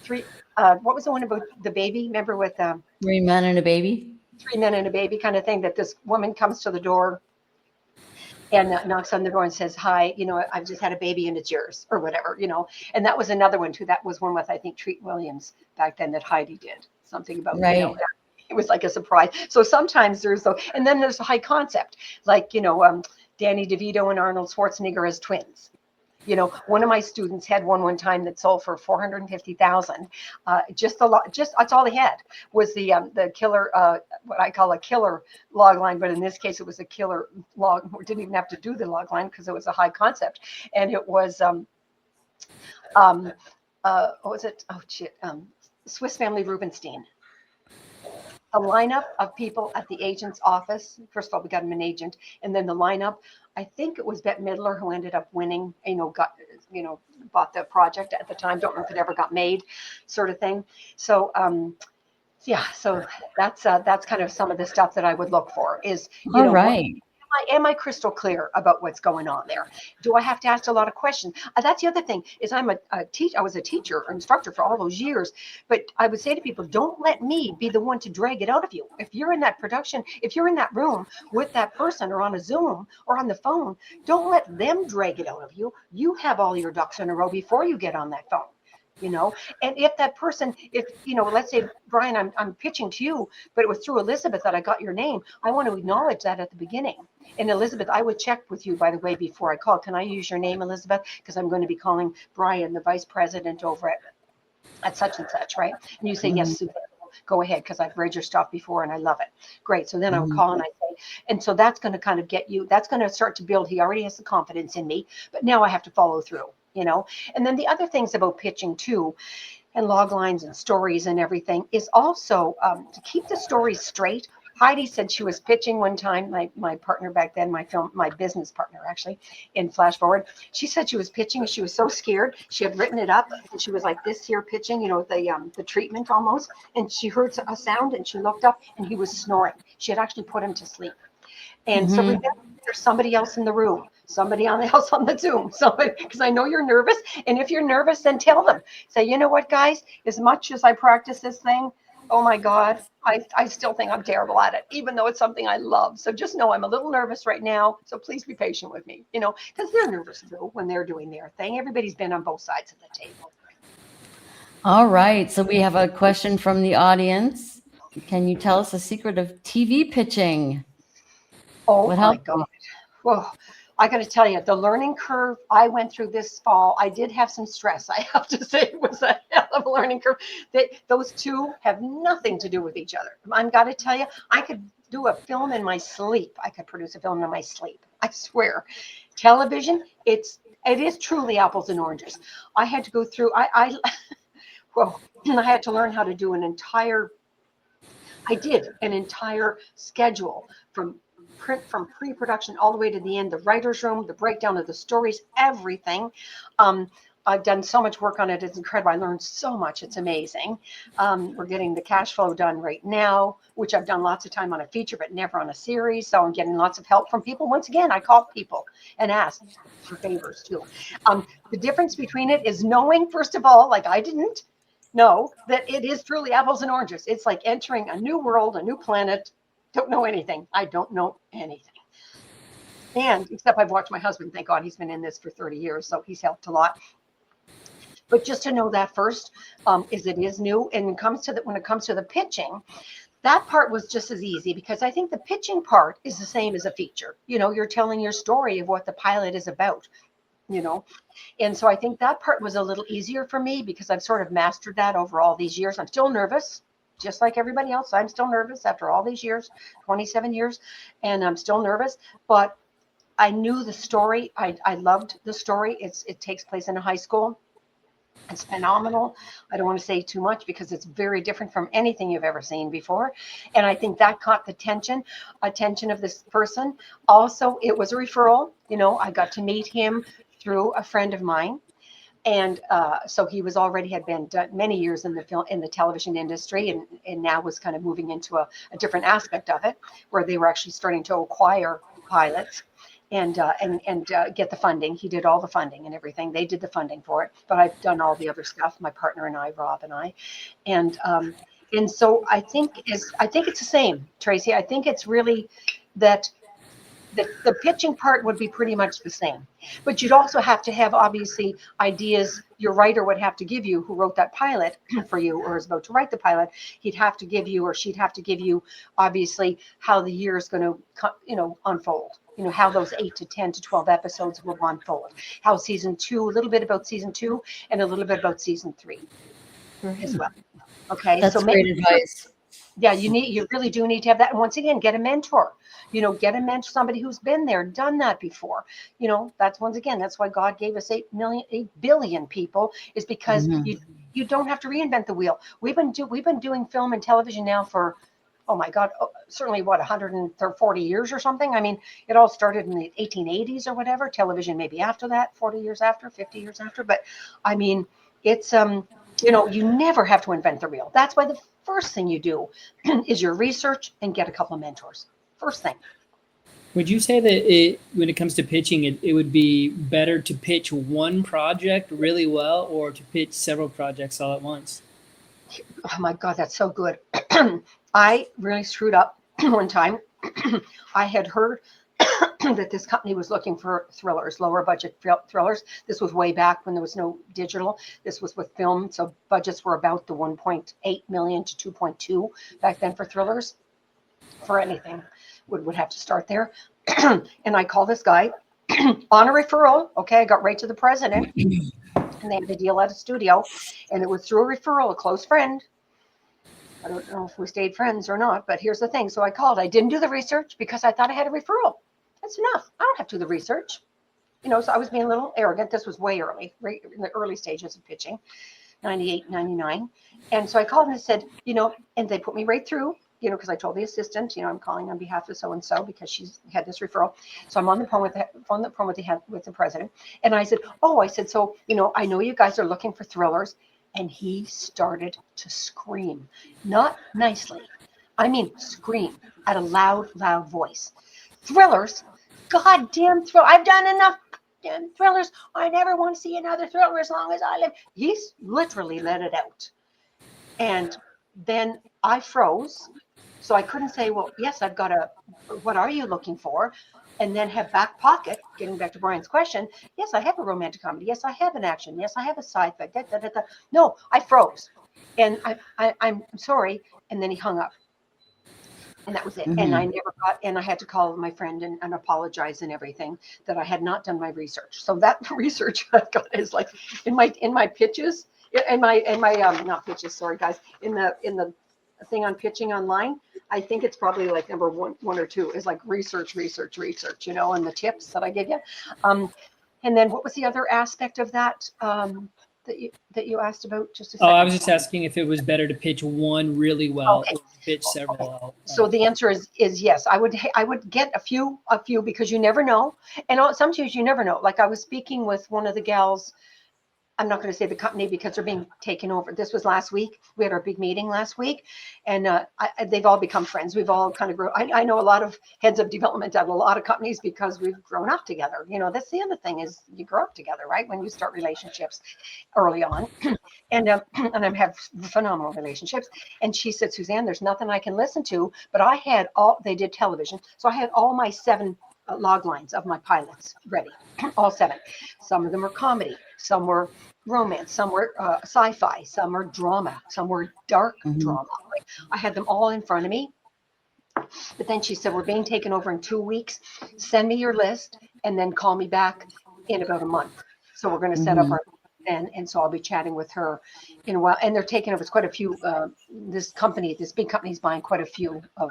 Three. What was the one about the baby? Remember with 3 Men and a Baby. 3 Men and a baby kind of thing, that this woman comes to the door and knocks on the door and says, hi, I've just had a baby and it's yours, or whatever, and that was another one too. That was one with, I think, Treat Williams back then, that Heidi did something about, Right. it was like a surprise. So sometimes and then there's a high concept, like, Danny DeVito and Arnold Schwarzenegger as twins. One of my students had one time that sold for 450,000. Just that's all they had was the killer, what I call a killer log line, but in this case it was a killer log. We didn't even have to do the log line because it was a high concept, and it was what was it? Oh shit, Swiss Family Rubenstein. A lineup of people at the agent's office. First of all, we got him an agent, and then the lineup. I think it was Bette Midler who ended up winning. Bought the project at the time. Don't know if it ever got made, sort of thing. So, yeah. So that's kind of some of the stuff that I would look for. Is All right. am I crystal clear about what's going on there? Do I have to ask a lot of questions? That's the other thing is I was a teacher or instructor for all those years, but I would say to people, don't let me be the one to drag it out of you. If you're in that production, if you're in that room with that person or on a Zoom or on the phone, don't let them drag it out of you. You have all your ducks in a row before you get on that phone. And if that person, let's say, Brian, I'm pitching to you, but it was through Elizabeth that I got your name. I want to acknowledge that at the beginning. And Elizabeth, I would check with you, by the way, before I call. Can I use your name, Elizabeth? Because I'm going to be calling Brian, the vice president over at such and such, right? And you say, yes, Mhm. Suzanne, go ahead, because I've read your stuff before and I love it. Great. So then I would Mhm. call and I say, and so that's going to kind of that's going to start to build. He already has the confidence in me, but now I have to follow through. And then the other things about pitching too, and log lines and stories and everything, is also to keep the story straight. Heidi said she was pitching one time, my partner back then, my business partner actually, in Flash Forward. She said she was pitching. She was so scared. She had written it up and she was like this here pitching, the treatment almost. And she heard a sound and she looked up and he was snoring. She had actually put him to sleep. And so Mhm. remember, there's somebody else in the room, somebody else on the Zoom, somebody, because I know you're nervous. And if you're nervous, then tell them. Say, you know what, guys, as much as I practice this thing, oh my God, I still think I'm terrible at it, even though it's something I love. So just know I'm a little nervous right now. So please be patient with me, because they're nervous too when they're doing their thing. Everybody's been on both sides of the table. All right. So we have a question from the audience. Can you tell us the secret of TV pitching? Oh What my helped God. you? Well, I got to tell you, the learning curve I went through this fall, I did have some stress. I have to say it was a hell of a learning curve. Those two have nothing to do with each other. I've got to tell you, I could do a film in my sleep. I could produce a film in my sleep. I swear. Television, it is truly apples and oranges. I had to go through, well, I had to learn how to do I did an entire schedule from pre-production all the way to the end, the writer's room, the breakdown of the stories, everything. I've done so much work on it. It's incredible. I learned so much. It's amazing. We're getting the cash flow done right now, which I've done lots of time on a feature, but never on a series. So I'm getting lots of help from people. Once again, I call people and ask for favors too. The difference between it is knowing, first of all, like I didn't know that it is truly apples and oranges. It's like entering a new world, a new planet. Don't know anything. I don't know anything. And except I've watched my husband, thank God he's been in this for 30 years. So he's helped a lot. But just to know that first, is it is new. And when it comes to the pitching, that part was just as easy because I think the pitching part is the same as a feature. You're telling your story of what the pilot is about, And so I think that part was a little easier for me because I've sort of mastered that over all these years. I'm still nervous, just like everybody else. I'm still nervous after all these years, 27 years, and I'm still nervous. But I knew the story. I loved the story. It takes place in a high school. It's phenomenal. I don't want to say too much because it's very different from anything you've ever seen before. And I think that caught the attention of this person. Also, it was a referral. I got to meet him through a friend of mine. And so he had been done many years in the television industry, and now was kind of moving into a different aspect of it, where they were actually starting to acquire pilots and get the funding. He did all the funding and everything. They did the funding for it, but I've done all the other stuff. My partner and I, Rob and I, and so I think it's the same, Tracy. I think it's really that. The pitching part would be pretty much the same, but you'd also have to have obviously ideas your writer would have to give you, who wrote that pilot for you or is about to write the pilot. He'd have to give you, or she'd have to give you, obviously, how the year is going to unfold. How those 8 to 10 to 12 episodes will unfold. How season 2, a little bit about season 2 and a little bit about season 3 as well. Okay, that's great advice. Yeah, you really do need to have that. And once again, get a mentor. Get a mentor, somebody who's been there, done that before. That's why God gave us 8 billion people, is because you don't have to reinvent the wheel. We've been doing film and television now for, oh my God, certainly 140 years or something. I mean, it all started in the 1880s or whatever. Television maybe after that, 40 years after, 50 years after. But I mean, it's you never have to invent the wheel. That's why the first thing you do is your research and get a couple of mentors. First thing. Would you say that when it comes to pitching, it would be better to pitch one project really well or to pitch several projects all at once? Oh my God, that's so good. I really screwed up one time. I had heard that this company was looking for thrillers, lower budget thrillers. This was way back when there was no digital. This was with film. So budgets were about the 1.8 million to 2.2 back then for thrillers. For anything, would have to start there. And I call this guy on a referral. Okay, I got right to the president, and they had a deal at a studio, and it was through a referral, a close friend. I don't know if we stayed friends or not, but here's the thing. So I called. I didn't do the research because I thought I had a referral. That's enough. I don't have to do the research. So I was being a little arrogant. This was way early, right in the early stages of pitching, 98, 99. And so I called and I said, and they put me right through, because I told the assistant, I'm calling on behalf of so-and-so because she's had this referral. So I'm on the phone with the president. And I said, so, I know you guys are looking for thrillers. And he started to scream, not nicely. I mean, scream at a loud, loud voice. Thrillers, goddamn thriller. I've done enough damn thrillers. I never want to see another thriller as long as I live. He's literally let it out. And then I froze. So I couldn't say, well, yes, I've got what are you looking for? And then have back pocket, getting back to Brian's question. Yes, I have a romantic comedy. Yes, I have an action. Yes, I have a sci-fi. No, I froze. And I'm sorry. And then he hung up. And that was it. And I never and I had to call my friend and apologize and everything that I had not done my research. So that research I've got is like in my pitches, not pitches, sorry guys, in the thing on pitching online. I think it's probably like number one or two is like research, and the tips that I give you. And then what was the other aspect of that that you asked about? Just a second. I was just asking if it was better to pitch one really well or to pitch several. So the answer is yes. I would get a few because you never know, and sometimes you never know. Like I was speaking with one of the gals I'm not going to say the company because they're being taken over. This was last week. We had our big meeting last week, and they've all become friends. We've all kind of grown. I know a lot of heads of development at a lot of companies because we've grown up together. That's the other thing is you grow up together, right? When you start relationships early on, and I have phenomenal relationships. And she said, Suzanne, there's nothing I can listen to, but they did television, so I had all my 7 log lines of my pilots ready, all 7. Some of them were comedy, some were romance, some were sci-fi, some were drama, some were dark drama. Like, I had them all in front of me. But then she said, we're being taken over in 2 weeks. Send me your list and then call me back in about a month. So we're going to set up our and so I'll be chatting with her in a while. And they're taking over. It's quite a few. This big company is buying quite a few of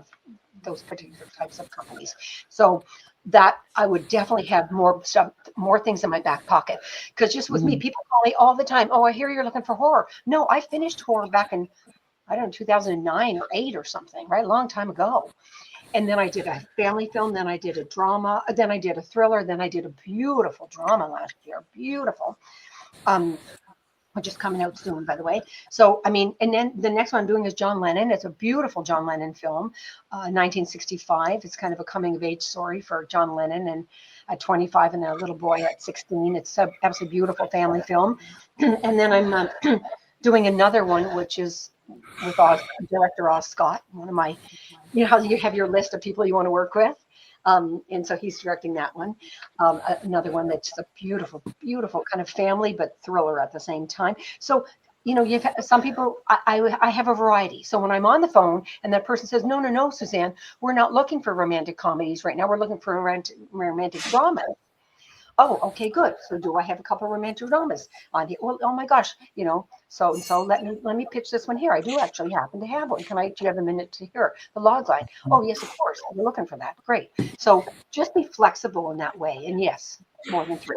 those particular types of companies. So that I would definitely have more stuff, more things in my back pocket. Because just with me, people call me all the time. Oh, I hear you're looking for horror. No, I finished horror back in, I don't know, 2009 or 8 or something, right? A long time ago. And then I did a family film, then I did a drama, then I did a thriller, then I did a beautiful drama last year. Beautiful. Which is coming out soon, by the way. So, I mean, and then the next one I'm doing is John Lennon. It's a beautiful John Lennon film, 1965. It's kind of a coming of age story for John Lennon and at 25 and a little boy at 16. It's a absolutely beautiful family film. And then I'm doing another one, which is with director Oz Scott, one of my, how you have your list of people you want to work with. And so he's directing that one. Another one that's a beautiful, beautiful kind of family, but thriller at the same time. So, you've some people, I have a variety. So when I'm on the phone and that person says, no, Suzanne, we're not looking for romantic comedies right now. We're looking for romantic drama. Oh, okay, good. So do I have a couple of romantic dramas on here? Well, oh my gosh, so let me pitch this one here. I do actually happen to have one. Do you have a minute to hear the log line? Oh, yes, of course. We're looking for that. Great. So just be flexible in that way. And yes, more than 3.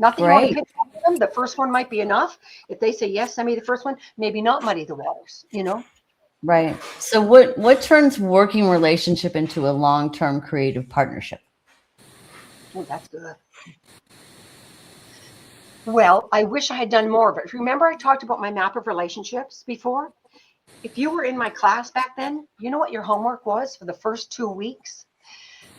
Not that you want to pitch them. The first one might be enough. If they say yes, send me the first one. Maybe not muddy the waters. Right. So what turns working relationship into a long-term creative partnership? Oh, that's good. Well, I wish I had done more of it. Remember I talked about my map of relationships before? If you were in my class back then, you know what your homework was for the first 2 weeks?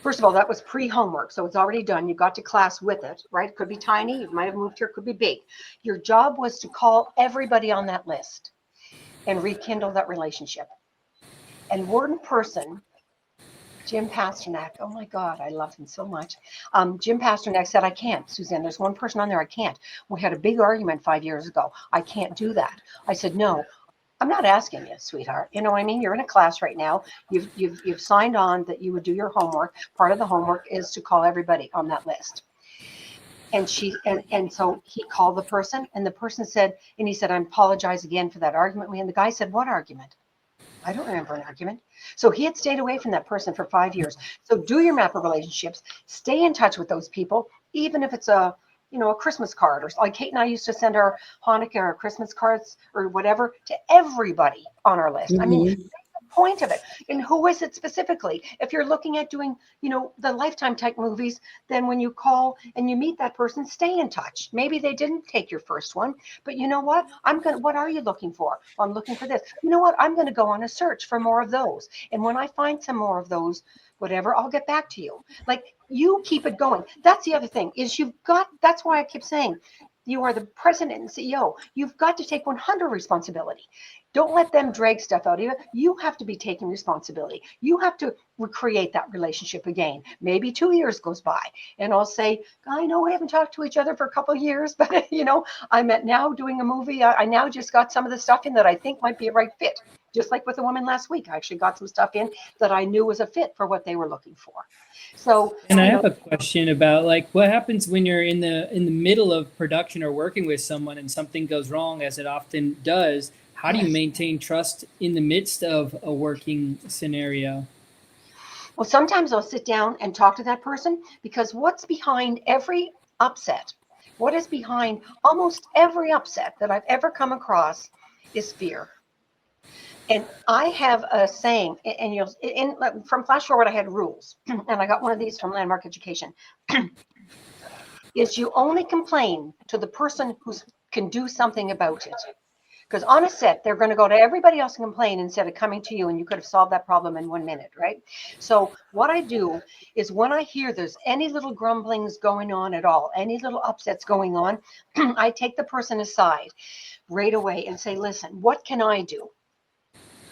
First of all, that was pre-homework, so it's already done. You got to class with it, right? It could be tiny. You might have moved here. It could be big. Your job was to call everybody on that list and rekindle that relationship. And one person, Jim Pasternak, oh my God, I love him so much. Jim Pasternak said, I can't, Suzanne, there's one person on there I can't. We had a big argument 5 years ago. I can't do that. I said, no, I'm not asking you, sweetheart. You know what I mean? You're in a class right now. You've signed on that you would do your homework. Part of the homework is to call everybody on that list. And so he called the person, and the person said, and he said, I apologize again for that argument. And the guy said, what argument? I don't remember an argument. So he had stayed away from that person for 5 years. So do your map of relationships, stay in touch with those people, even if it's a Christmas card, or like Kate and I used to send our Hanukkah or Christmas cards or whatever to everybody on our list. I mean, that's the point of it. And who is it specifically? If you're looking at doing, the Lifetime type movies, then when you call and you meet that person, stay in touch. Maybe they didn't take your first one, but you know what? What are you looking for? Well, I'm looking for this. You know what? I'm going to go on a search for more of those. And when I find some more of those, whatever, I'll get back to you. Like, you keep it going. That's the other thing is that's why I keep saying you are the president and CEO. You've got to take 100 responsibility. Don't let them drag stuff out of you. You have to be taking responsibility. You have to recreate that relationship again. Maybe 2 years goes by and I'll say, I know we haven't talked to each other for a couple of years, but I'm now doing a movie. I now just got some of the stuff in that I think might be a right fit. Just like with the woman last week, I actually got some stuff in that I knew was a fit for what they were looking for. So, and I have a question about what happens when you're in the middle of production or working with someone and something goes wrong, as it often does. How do you maintain trust in the midst of a working scenario? Well, sometimes I'll sit down and talk to that person, because what's behind every upset, what is behind almost every upset that I've ever come across is fear. And I have a saying, and from Flash Forward, I had rules, and I got one of these from Landmark Education, is you only complain to the person who's can do something about it. Because on a set, they're going to go to everybody else and complain instead of coming to you, and you could have solved that problem in 1 minute, right? So what I do is when I hear there's any little grumblings going on at all, any little upsets going on, I take the person aside right away and say, listen, what can I do?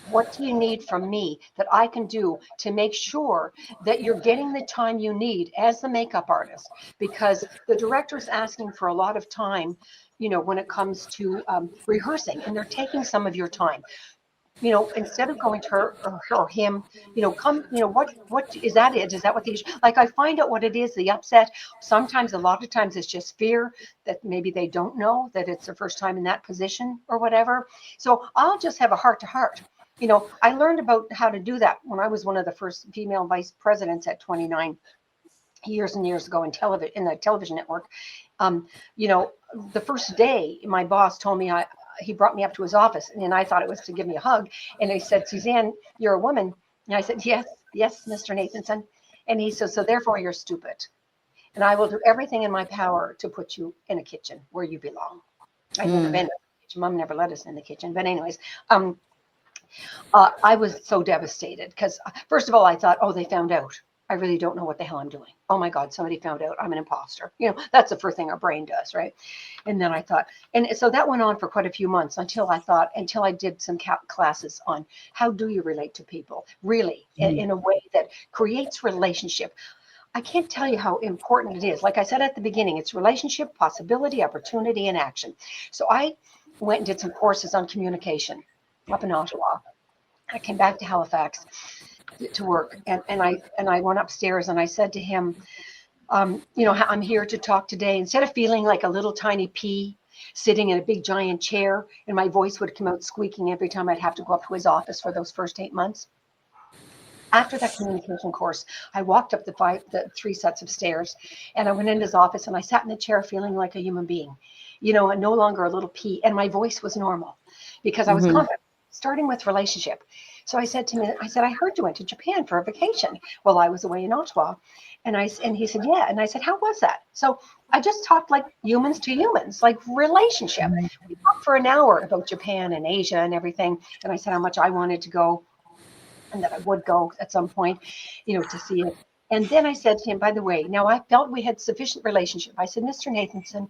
What do you need from me that I can do to make sure that you're getting the time you need as the makeup artist? Because the director's asking for a lot of time, when it comes to rehearsing, and they're taking some of your time. Instead of going to her or him, what is that it? Is that what the issue? Like, I find out what it is, the upset. Sometimes, a lot of times, it's just fear that maybe they don't know that it's their first time in that position or whatever. So I'll just have a heart to heart. I learned about how to do that when I was one of the first female vice presidents at 29 years and years ago in the television network. The first day, my boss told me, he brought me up to his office, and I thought it was to give me a hug. And he said, Suzanne, you're a woman. And I said, yes, Mr. Nathanson. And he said, so therefore you're stupid. And I will do everything in my power to put you in a kitchen where you belong. I've never been in the kitchen. Mom never let us in the kitchen. But anyways, I was so devastated because, first of all, I thought, oh, they found out. I really don't know what the hell I'm doing. Oh my God, somebody found out I'm an imposter. That's the first thing our brain does, right? And then I thought, and so that went on for quite a few months until I did some classes on how do you relate to people, really, in a way that creates relationship. I can't tell you how important it is. Like I said at the beginning, it's relationship, possibility, opportunity, and action. So I went and did some courses on communication up in Ottawa. I came back to Halifax to work, and I went upstairs and I said to him, I'm here to talk today. Instead of feeling like a little tiny pea sitting in a big giant chair, and my voice would come out squeaking every time I'd have to go up to his office for those first 8 months. After that communication course, I walked up the 3 sets of stairs, and I went into his office, and I sat in the chair feeling like a human being, and no longer a little pea, and my voice was normal because I was confident. Starting with relationship. So I said to him, I heard you went to Japan for a vacation while I was away in Ottawa. And he said, yeah. And I said, how was that? So I just talked like humans to humans, like relationship. We talked for an hour about Japan and Asia and everything. And I said how much I wanted to go and that I would go at some point, to see it. And then I said to him, by the way, now I felt we had sufficient relationship. I said, Mr. Nathanson,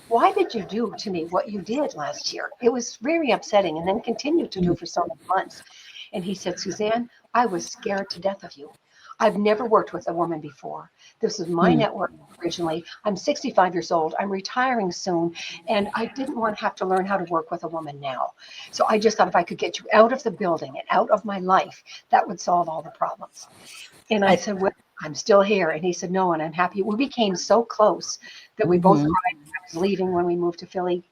why did you do to me what you did last year? It was very upsetting, and then continued to do for so many months. And he said, Suzanne, I was scared to death of you. I've never worked with a woman before. This is my network originally. I'm 65 years old. I'm retiring soon. And I didn't want to have to learn how to work with a woman now. So I just thought if I could get you out of the building and out of my life, that would solve all the problems. And I said, well, I'm still here. And he said, no, and I'm happy. We became so close that we both cried. I was leaving when we moved to Philly.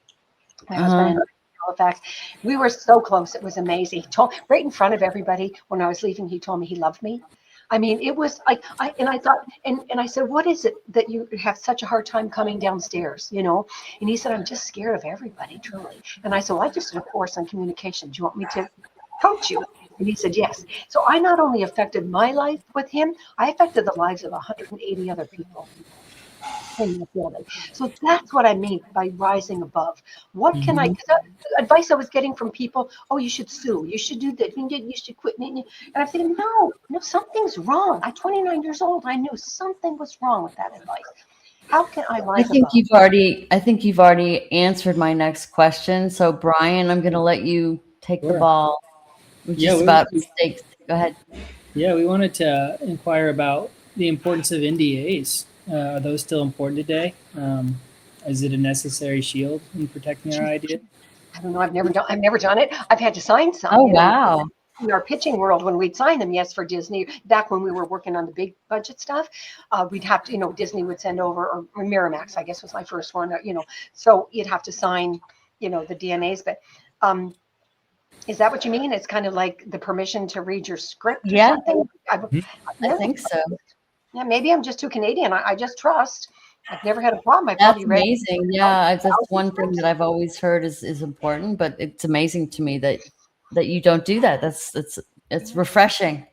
My husband and I, Halifax. We were so close. It was amazing. He told right in front of everybody when I was leaving, he told me he loved me. I mean, it was like, I thought, and I said, what is it that you have such a hard time coming downstairs, And he said, I'm just scared of everybody, truly. And I said, well, I just did a course on communication. Do you want me to coach you? And he said, yes. So I not only affected my life with him, I affected the lives of 180 other people in the building. So that's what I mean by rising above. What can I, advice I was getting from people, oh, you should sue, you should do that, you should quit. And I'm thinking, no, something's wrong. I'm 29 years old. I knew something was wrong with that advice. How can I rise above? I think you've already answered my next question. So Brian, I'm going to let you take the ball. Just about mistakes. Go ahead. Yeah, we wanted to inquire about the importance of NDAs. Are those still important today? Is it a necessary shield in protecting our idea? I don't know. I've never done it. I've had to sign some. Oh, wow. In our pitching world, when we'd sign them, yes, for Disney, back when we were working on the big budget stuff, we'd have to, Disney would send over, or Miramax, I guess was my first one, so you'd have to sign, the DNAs. But is that what you mean? It's kind of like the permission to read your script or something? I think so. Yeah, maybe I'm just too Canadian. I just trust. I've never had a problem. That's amazing. Yeah, that's one thing that I've always heard is important, but it's amazing to me that you don't do that. It's refreshing.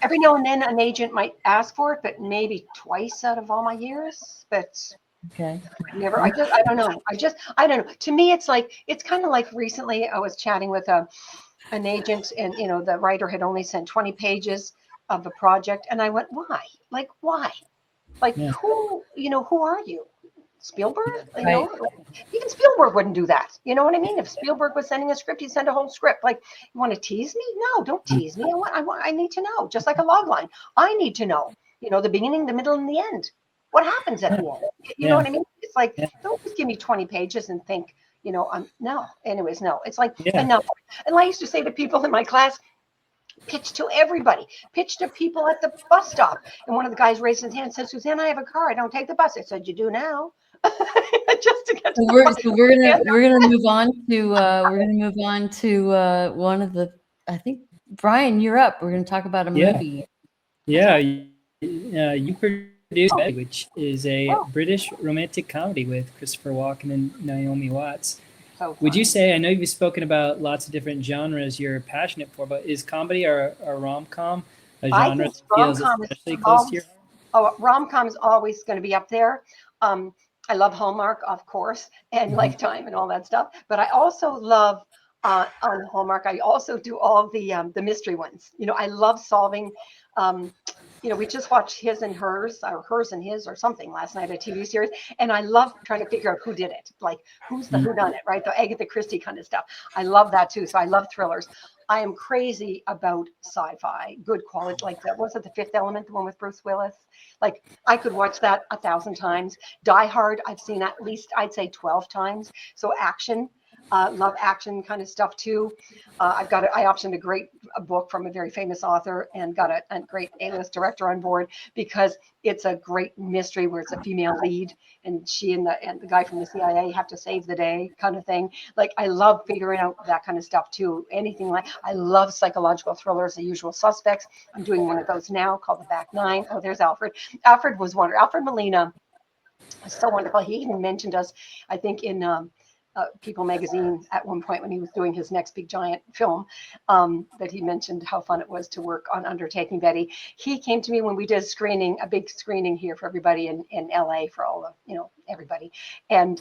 Every now and then an agent might ask for it, but maybe twice out of all my years. But Okay. Never. I don't know. I don't know. To me, it's kind of like recently I was chatting with an agent, and the writer had only sent 20 pages of a project, and I went, why? Like, why? Like, Yeah. who are you? Spielberg? Right. Even Spielberg wouldn't do that. You know what I mean? If Spielberg was sending a script, he'd send a whole script. Like, you want to tease me? No, don't tease me. I need to know. Just like a log line. I need to know, the beginning, the middle, and the end. What happens at the end? You know Yeah. what I mean? It's like, Yeah. don't just give me 20 pages and think, no. Anyways, no. It's like, Yeah. enough. And I used to say to people in my class, pitch to everybody, pitch to people at the bus stop. And one of the guys raised his hand and said, Suzanne, I have a car. I don't take the bus. I said, you do now. Just to get to the bus. We're gonna move on to one of the, I think, Brian, you're up. We're gonna talk about a Yeah. movie. Yeah. You produced Betty, which is a British romantic comedy with Christopher Walken and Naomi Watts. So Would you say, I know you've spoken about lots of different genres you're passionate for, but is comedy or rom-com a genre that feels especially close to your heart? Oh, rom-com is always going to be up there. I love Hallmark, of course, and Lifetime and all that stuff. But I also love on Hallmark. I also do all the mystery ones. I love solving. We just watched His and Hers, or Hers and His, or something last night, a TV series, and I love trying to figure out who did it. Like, who's the whodunit, right? The Agatha Christie kind of stuff. I love that too. So I love thrillers. I am crazy about sci-fi, good quality. Like that, was it The Fifth Element, the one with Bruce Willis? Like, I could watch that 1,000 times. Die Hard, I've seen at least, I'd say 12 times. So action, love action kind of stuff too. I optioned a great book from a very famous author and got a great A-list director on board because it's a great mystery where it's a female lead and she and the guy from the CIA have to save the day kind of thing. Like, I love figuring out that kind of stuff too. I love psychological thrillers, The Usual Suspects. I'm doing one of those now called The Back Nine. Oh, there's Alfred. Alfred was wonderful. Alfred Molina was so wonderful. He even mentioned us, I think, in People magazine at one point when he was doing his next big giant film, that he mentioned how fun it was to work on Undertaking Betty. He came to me when we did a big screening here for everybody in LA for all the, everybody. And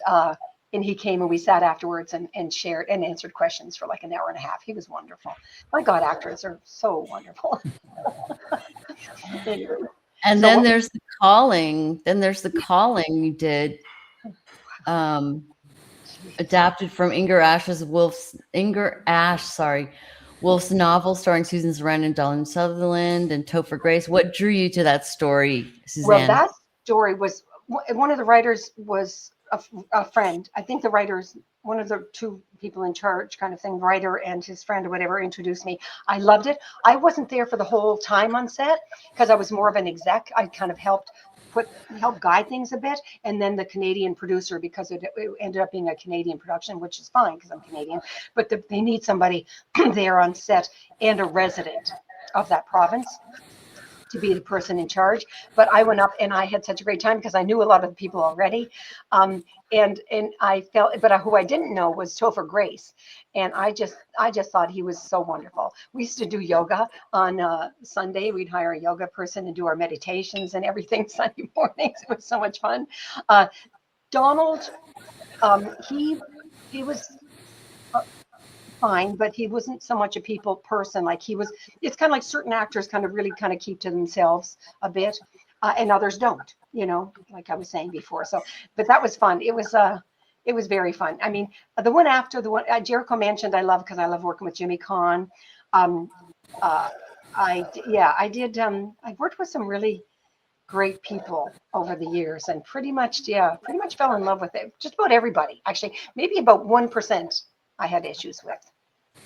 he came and we sat afterwards and shared and answered questions for like an hour and a half. He was wonderful. My God, actors are so wonderful. Anyway, And then there's The Calling. You did. Adapted from Inger Ash, Wolf's novel starring Susan Sarandon and Donald Sutherland and Topher Grace. What drew you to that story, Suzanne? Well, that story was, one of the writers was a friend. I think the writers, one of the two people in charge kind of thing, writer and his friend or whatever, introduced me. I loved it. I wasn't there for the whole time on set because I was more of an exec. I kind of help guide things a bit, and then the Canadian producer, because it ended up being a Canadian production, which is fine because I'm Canadian, but they need somebody there on set and a resident of that province to be the person in charge. But I went up and I had such a great time because I knew a lot of the people already. And I felt, but who I didn't know was Topher Grace. And I just thought he was so wonderful. We used to do yoga on Sunday. We'd hire a yoga person and do our meditations and everything Sunday mornings. It was so much fun. Donald, he was fine, but he wasn't so much a people person. Like it's kind of like certain actors kind of really kind of keep to themselves a bit, and others don't, like I was saying before. So, but that was fun. It was very fun. I mean, the one after the one Jericho mentioned, I love because I love working with Jimmy Caan. I worked with some really great people over the years and pretty much fell in love with it. Just about everybody, actually. Maybe about 1% I had issues with.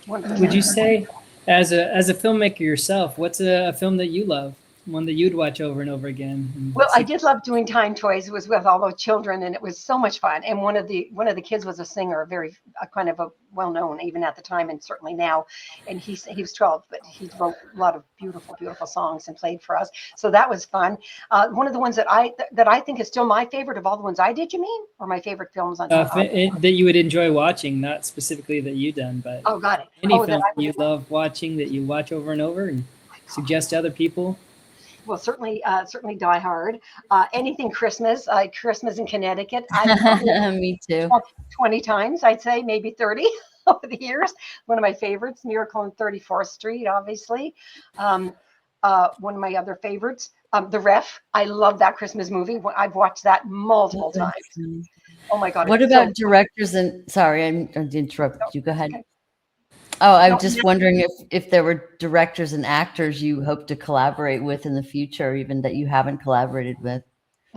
1%. Would you say, as a filmmaker yourself, what's a film that you love? One that you'd watch over and over again? Well, I did love doing Time Toys. It was with all those children, and it was so much fun. And one of the kids was a singer, very kind of a well-known even at the time and certainly now. And he was 12, but he wrote a lot of beautiful, beautiful songs and played for us. So that was fun. One of the ones that I think is still my favorite of all the ones I did. You mean, or my favorite films on that you would enjoy watching, not specifically that you done, but got it. Any film you love watching that you watch over and over and suggest to other people. Well, certainly Die Hard. Anything Christmas, Christmas in Connecticut. I've Me too. 20 times, I'd say, maybe 30 over the years. One of my favorites, Miracle on 34th Street, obviously. One of my other favorites, The Ref. I love that Christmas movie. I've watched that multiple times. Oh my God. What it's about so, directors and sorry, I interrupted you. Go ahead. okay. Oh, I was No, just wondering if there were directors and actors you hope to collaborate with in the future, even that you haven't collaborated with.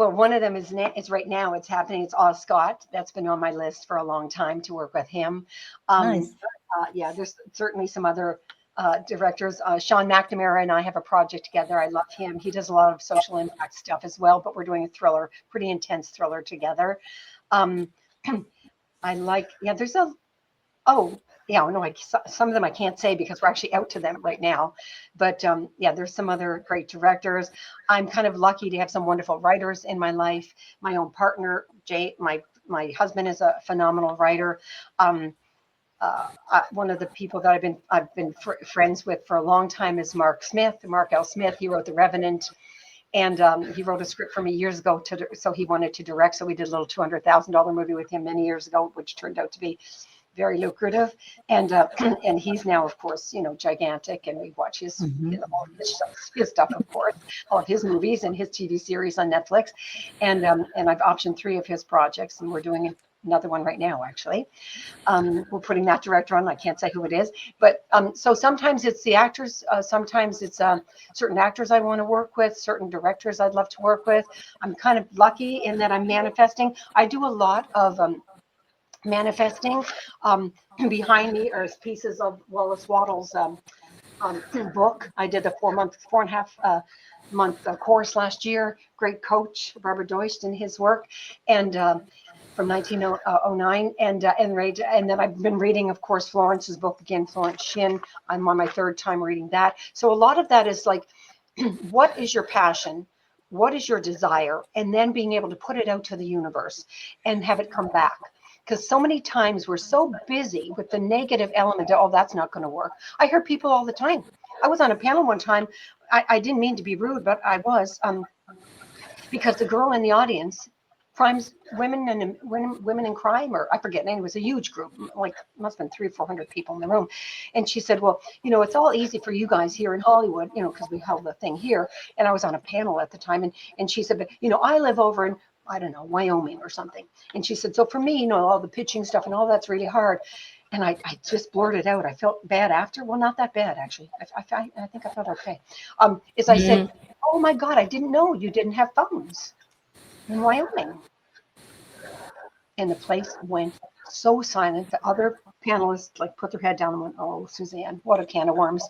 well, one of them is right now. It's happening. It's Oz Scott. That's been on my list for a long time to work with him. Nice. Yeah, there's certainly some other directors. Sean McNamara and I have a project together. I love him. He does a lot of social impact stuff as well, but we're doing a thriller, pretty intense thriller together. Um, I like, yeah, there's a, oh, yeah, no, some of them I can't say because we're actually out to them right now. But yeah, there's some other great directors. I'm kind of lucky to have some wonderful writers in my life. My own partner, Jay, my husband is a phenomenal writer. One of the people that I've been friends with for a long time is Mark L. Smith. He wrote The Revenant, and he wrote a script for me years ago. So he wanted to direct. So we did a little $200,000 movie with him many years ago, which turned out to be very lucrative. And and he's now, of course, gigantic. And we watch his, all his stuff, of course, all of his movies and his TV series on Netflix. And I've optioned 3 of his projects, and we're doing another one right now, actually. We're putting that director on. I can't say who it is, but so sometimes it's the actors, sometimes it's certain actors I want to work with, certain directors I'd love to work with. I'm kind of lucky in that I'm manifesting. I do a lot of manifesting. Behind me are pieces of Wallace Wattles' book. I did a 4.5 month course last year. Great coach, Barbara Doist, in his work, and from 1909, and then I've been reading, of course, Florence's book again, Florence Shin. I'm on my 3rd time reading that. So a lot of that is like, what is your passion? What is your desire? And then being able to put it out to the universe and have it come back. Because so many times we're so busy with the negative element, oh, that's not going to work. I hear people all the time. I was on a panel one time. I didn't mean to be rude, but I was, because the girl in the audience, crimes, women in crime, or I forget, and it was a huge group, like must have been 300 or 400 people in the room. And she said, well, it's all easy for you guys here in Hollywood, because we held the thing here. And I was on a panel at the time, and she said, but I live over in, I don't know, Wyoming or something. And she said, so for me, all the pitching stuff and all that's really hard. And I just blurted out. I felt bad after. Well, not that bad, actually. I think I felt okay. I said, oh my God, I didn't know you didn't have phones in Wyoming. And the place went so silent. The other panelists put their head down and went, oh, Suzanne, what a can of worms.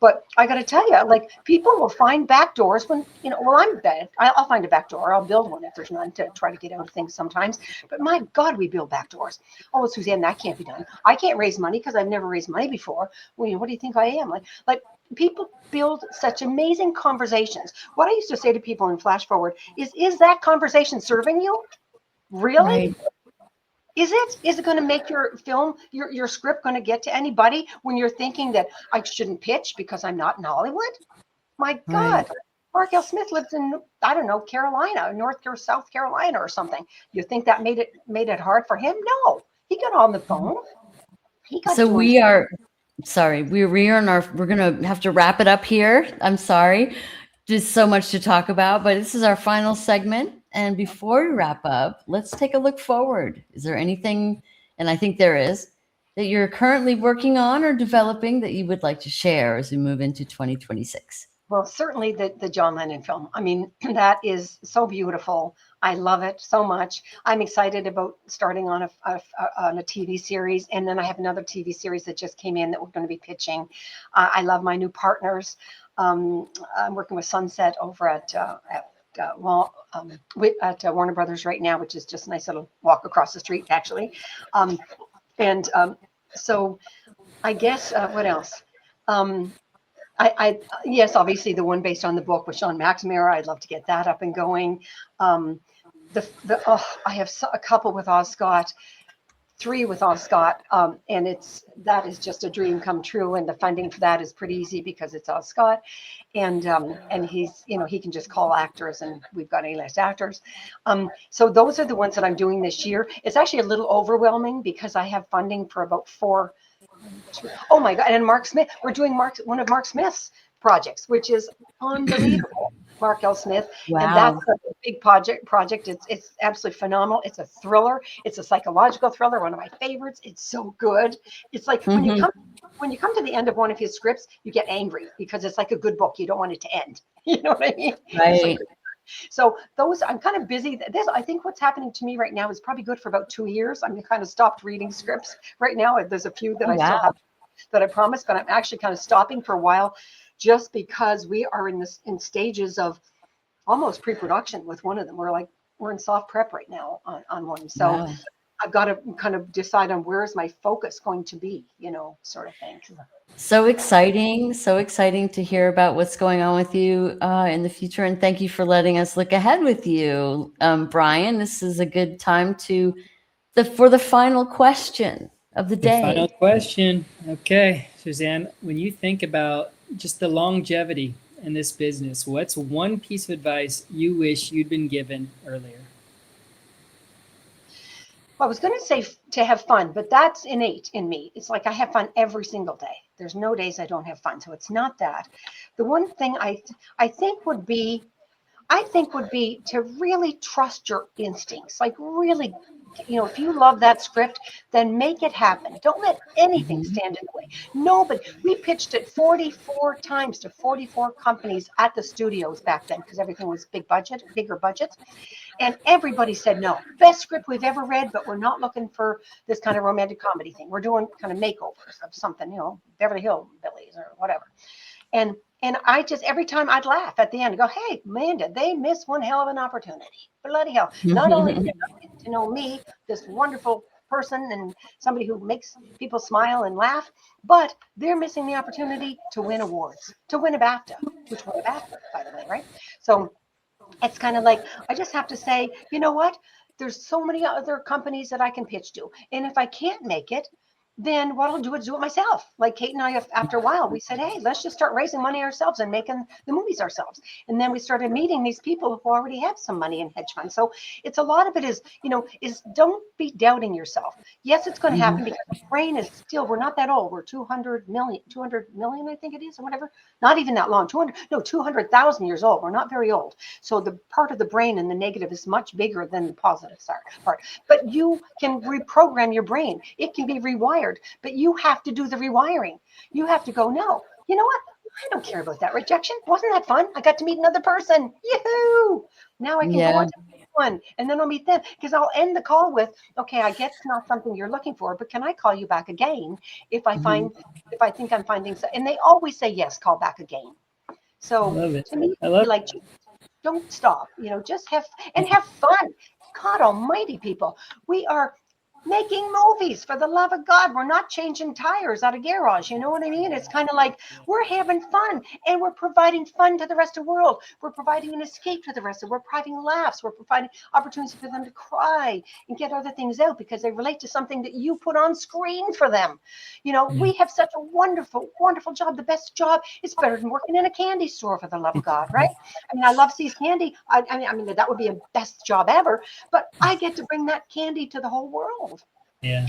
But I got to tell you, people will find back doors when, well, I'm bad. I'll find a back door. I'll build one if there's none to try to get out of things sometimes. But my God, we build back doors. Oh, Suzanne, that can't be done. I can't raise money because I've never raised money before. Well, what do you think I am? Like people build such amazing conversations. What I used to say to people in Flash Forward is that conversation serving you? Really? Right. Is it going to make your film, your script going to get to anybody when you're thinking that I shouldn't pitch because I'm not in Hollywood? My God, Mark L. Smith lives in, I don't know, Carolina, North or South Carolina or something. You think that made it hard for him? No, he got on the phone. So we are, sorry, we're going to have to wrap it up here. I'm sorry. Just so much to talk about, but this is our final segment. And before we wrap up, let's take a look forward. Is there anything, and I think there is, that you're currently working on or developing that you would like to share as we move into 2026? Well, certainly the John Lennon film. I mean, that is so beautiful. I love it so much. I'm excited about starting on a TV series. And then I have another TV series that just came in that we're going to be pitching. I love my new partners. I'm working with Sunset over at Warner Brothers right now, which is just a nice little walk across the street, actually. So I guess what else? Yes, obviously the one based on the book with Sean McNamara. I'd love to get that up and going. I have a couple with Oz Scott. 3 with Scott, and that is just a dream come true. And the funding for that is pretty easy because it's Scott, and he's, he can just call actors, and we've got A-list actors. So those are the ones that I'm doing this year. It's actually a little overwhelming because I have funding for about 4. Oh my God! And Mark Smith, we're doing one of Mark Smith's projects, which is unbelievable. Mark L. Smith, Wow. and that's a big project. It's absolutely phenomenal. It's a thriller. It's a psychological thriller, one of my favorites. It's so good. It's like when you come to the end of one of his scripts, you get angry because it's like a good book. You don't want it to end. You know what I mean? Right. So those, I'm kind of busy. I think what's happening to me right now is probably good for about 2 years. I'm kind of stopped reading scripts right now. There's a few that I still have that I promised, but I'm actually kind of stopping for a while, just because we are in stages of almost pre-production with one of them. We're in soft prep right now on one. So I've got to kind of decide on where is my focus going to be, sort of thing. So exciting to hear about what's going on with you in the future. And thank you for letting us look ahead with you. Brian, this is a good time for the final question of the day. The final question. Okay, Suzanne, when you think about just the longevity in this business, what's one piece of advice you wish you'd been given earlier? Well, I was going to say to have fun, but that's innate in me. It's like I have fun every single day. There's no days I don't have fun. So it's not that. The one thing I think would be to really trust your instincts. Like really, if you love that script, then make it happen. Don't let anything stand in the way. Nobody. We pitched it 44 times to 44 companies at the studios back then because everything was bigger budgets. And everybody said no. Best script we've ever read, but we're not looking for this kind of romantic comedy thing. We're doing kind of makeovers of something, Beverly Hillbillies or whatever. And I just, every time I'd laugh at the end and go, hey, man, did they miss one hell of an opportunity? Bloody hell. Not only did they get to know me, this wonderful person and somebody who makes people smile and laugh, but they're missing the opportunity to win awards, to win a BAFTA, which won a BAFTA, by the way, right? So it's kind of like, I just have to say, you know what? There's so many other companies that I can pitch to. And if I can't make it, then what I'll do is do it myself. Like Kate and I, after a while, we said, hey, let's just start raising money ourselves and making the movies ourselves. And then we started meeting these people who already have some money in hedge funds. So it's a lot of it is don't be doubting yourself. Yes, it's going to happen because the brain is still, we're not that old. We're 200 million, I think it is, or whatever. Not even that long, 200,000 years old. We're not very old. So the part of the brain in the negative is much bigger than the positive part. But you can reprogram your brain. It can be rewired. But you have to do the rewiring. You have to go, no, you know what? I don't care about that rejection. Wasn't that fun? I got to meet another person. Yoo-hoo! Now I can go on to the next one, and then I'll meet them, because I'll end the call with, okay, I guess it's not something you're looking for, but can I call you back again if I think I'm finding so? And they always say yes, call back again. So to me, like, don't stop. Just have fun. God Almighty, people, we are making movies, for the love of God. We're not changing tires at a garage. You know what I mean? It's kind of like we're having fun, and we're providing fun to the rest of the world. We're providing an escape to the rest of the world. We're providing laughs. We're providing opportunities for them to cry and get other things out because they relate to something that you put on screen for them. We have such a wonderful, wonderful job. The best job. It's better than working in a candy store, for the love of God, right? I mean, I love See's Candy. I mean, that would be a best job ever, but I get to bring that candy to the whole world. Yeah.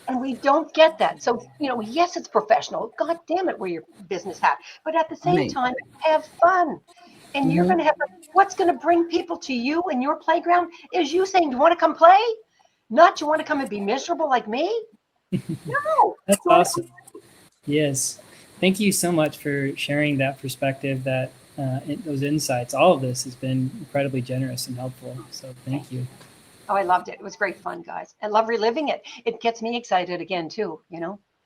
And we don't get that. So, yes, it's professional. God damn it, wear your business hat. But at the same time, have fun. And you're going to have what's going to bring people to you in your playground is you saying, you want to come play? Not you want to come and be miserable like me? No. That's awesome. Yes. Thank you so much for sharing that perspective, those insights. All of this has been incredibly generous and helpful. So thank you. Oh, I loved it. It was great fun, guys. I love reliving it. It gets me excited again, too,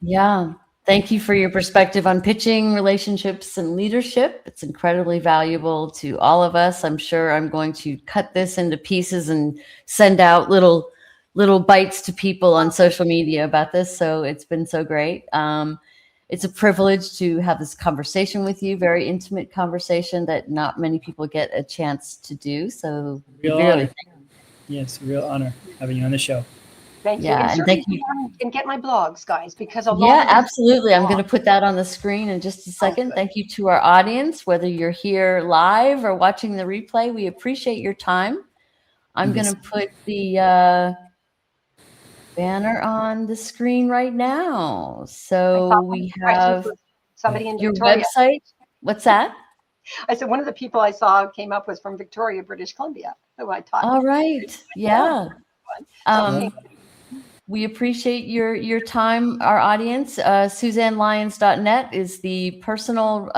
Yeah. Thank you for your perspective on pitching, relationships, and leadership. It's incredibly valuable to all of us. I'm sure I'm going to cut this into pieces and send out little bites to people on social media about this. So it's been so great. It's a privilege to have this conversation with you, very intimate conversation that not many people get a chance to do. So Real honor. Yes, real honor having you on the show. Thank you. Yeah, And and certainly thank you. and get my blogs, guys, because a lot Yeah, of them absolutely. I'm going to blogs. put that on the screen in just a Oh, second. good. Thank you to our audience, whether you're here live or watching the replay. We appreciate your time. I'm going Yes. to put the banner on the screen right now. I So thought one of we the questions have was somebody in your Victoria. website. What's that? I said one of the people I saw came up was from Victoria, British Columbia, who I taught. All right. Yeah. So okay. We appreciate your time, our audience. SuzanneLyons.net is the personal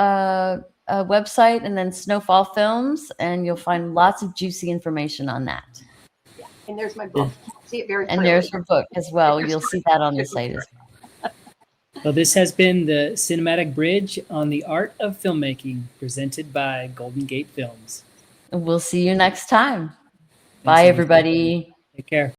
website, and then Snowfall Films, and you'll find lots of juicy information on that. Yeah. And there's my book. You can see it very And clearly. there's her book as well. You'll see that on the site as well. Well, this has been the Cinematic Bridge on the Art of Filmmaking, presented by Golden Gate Films. And we'll see you next time. Thanks, Bye, everyone. everybody. Take care.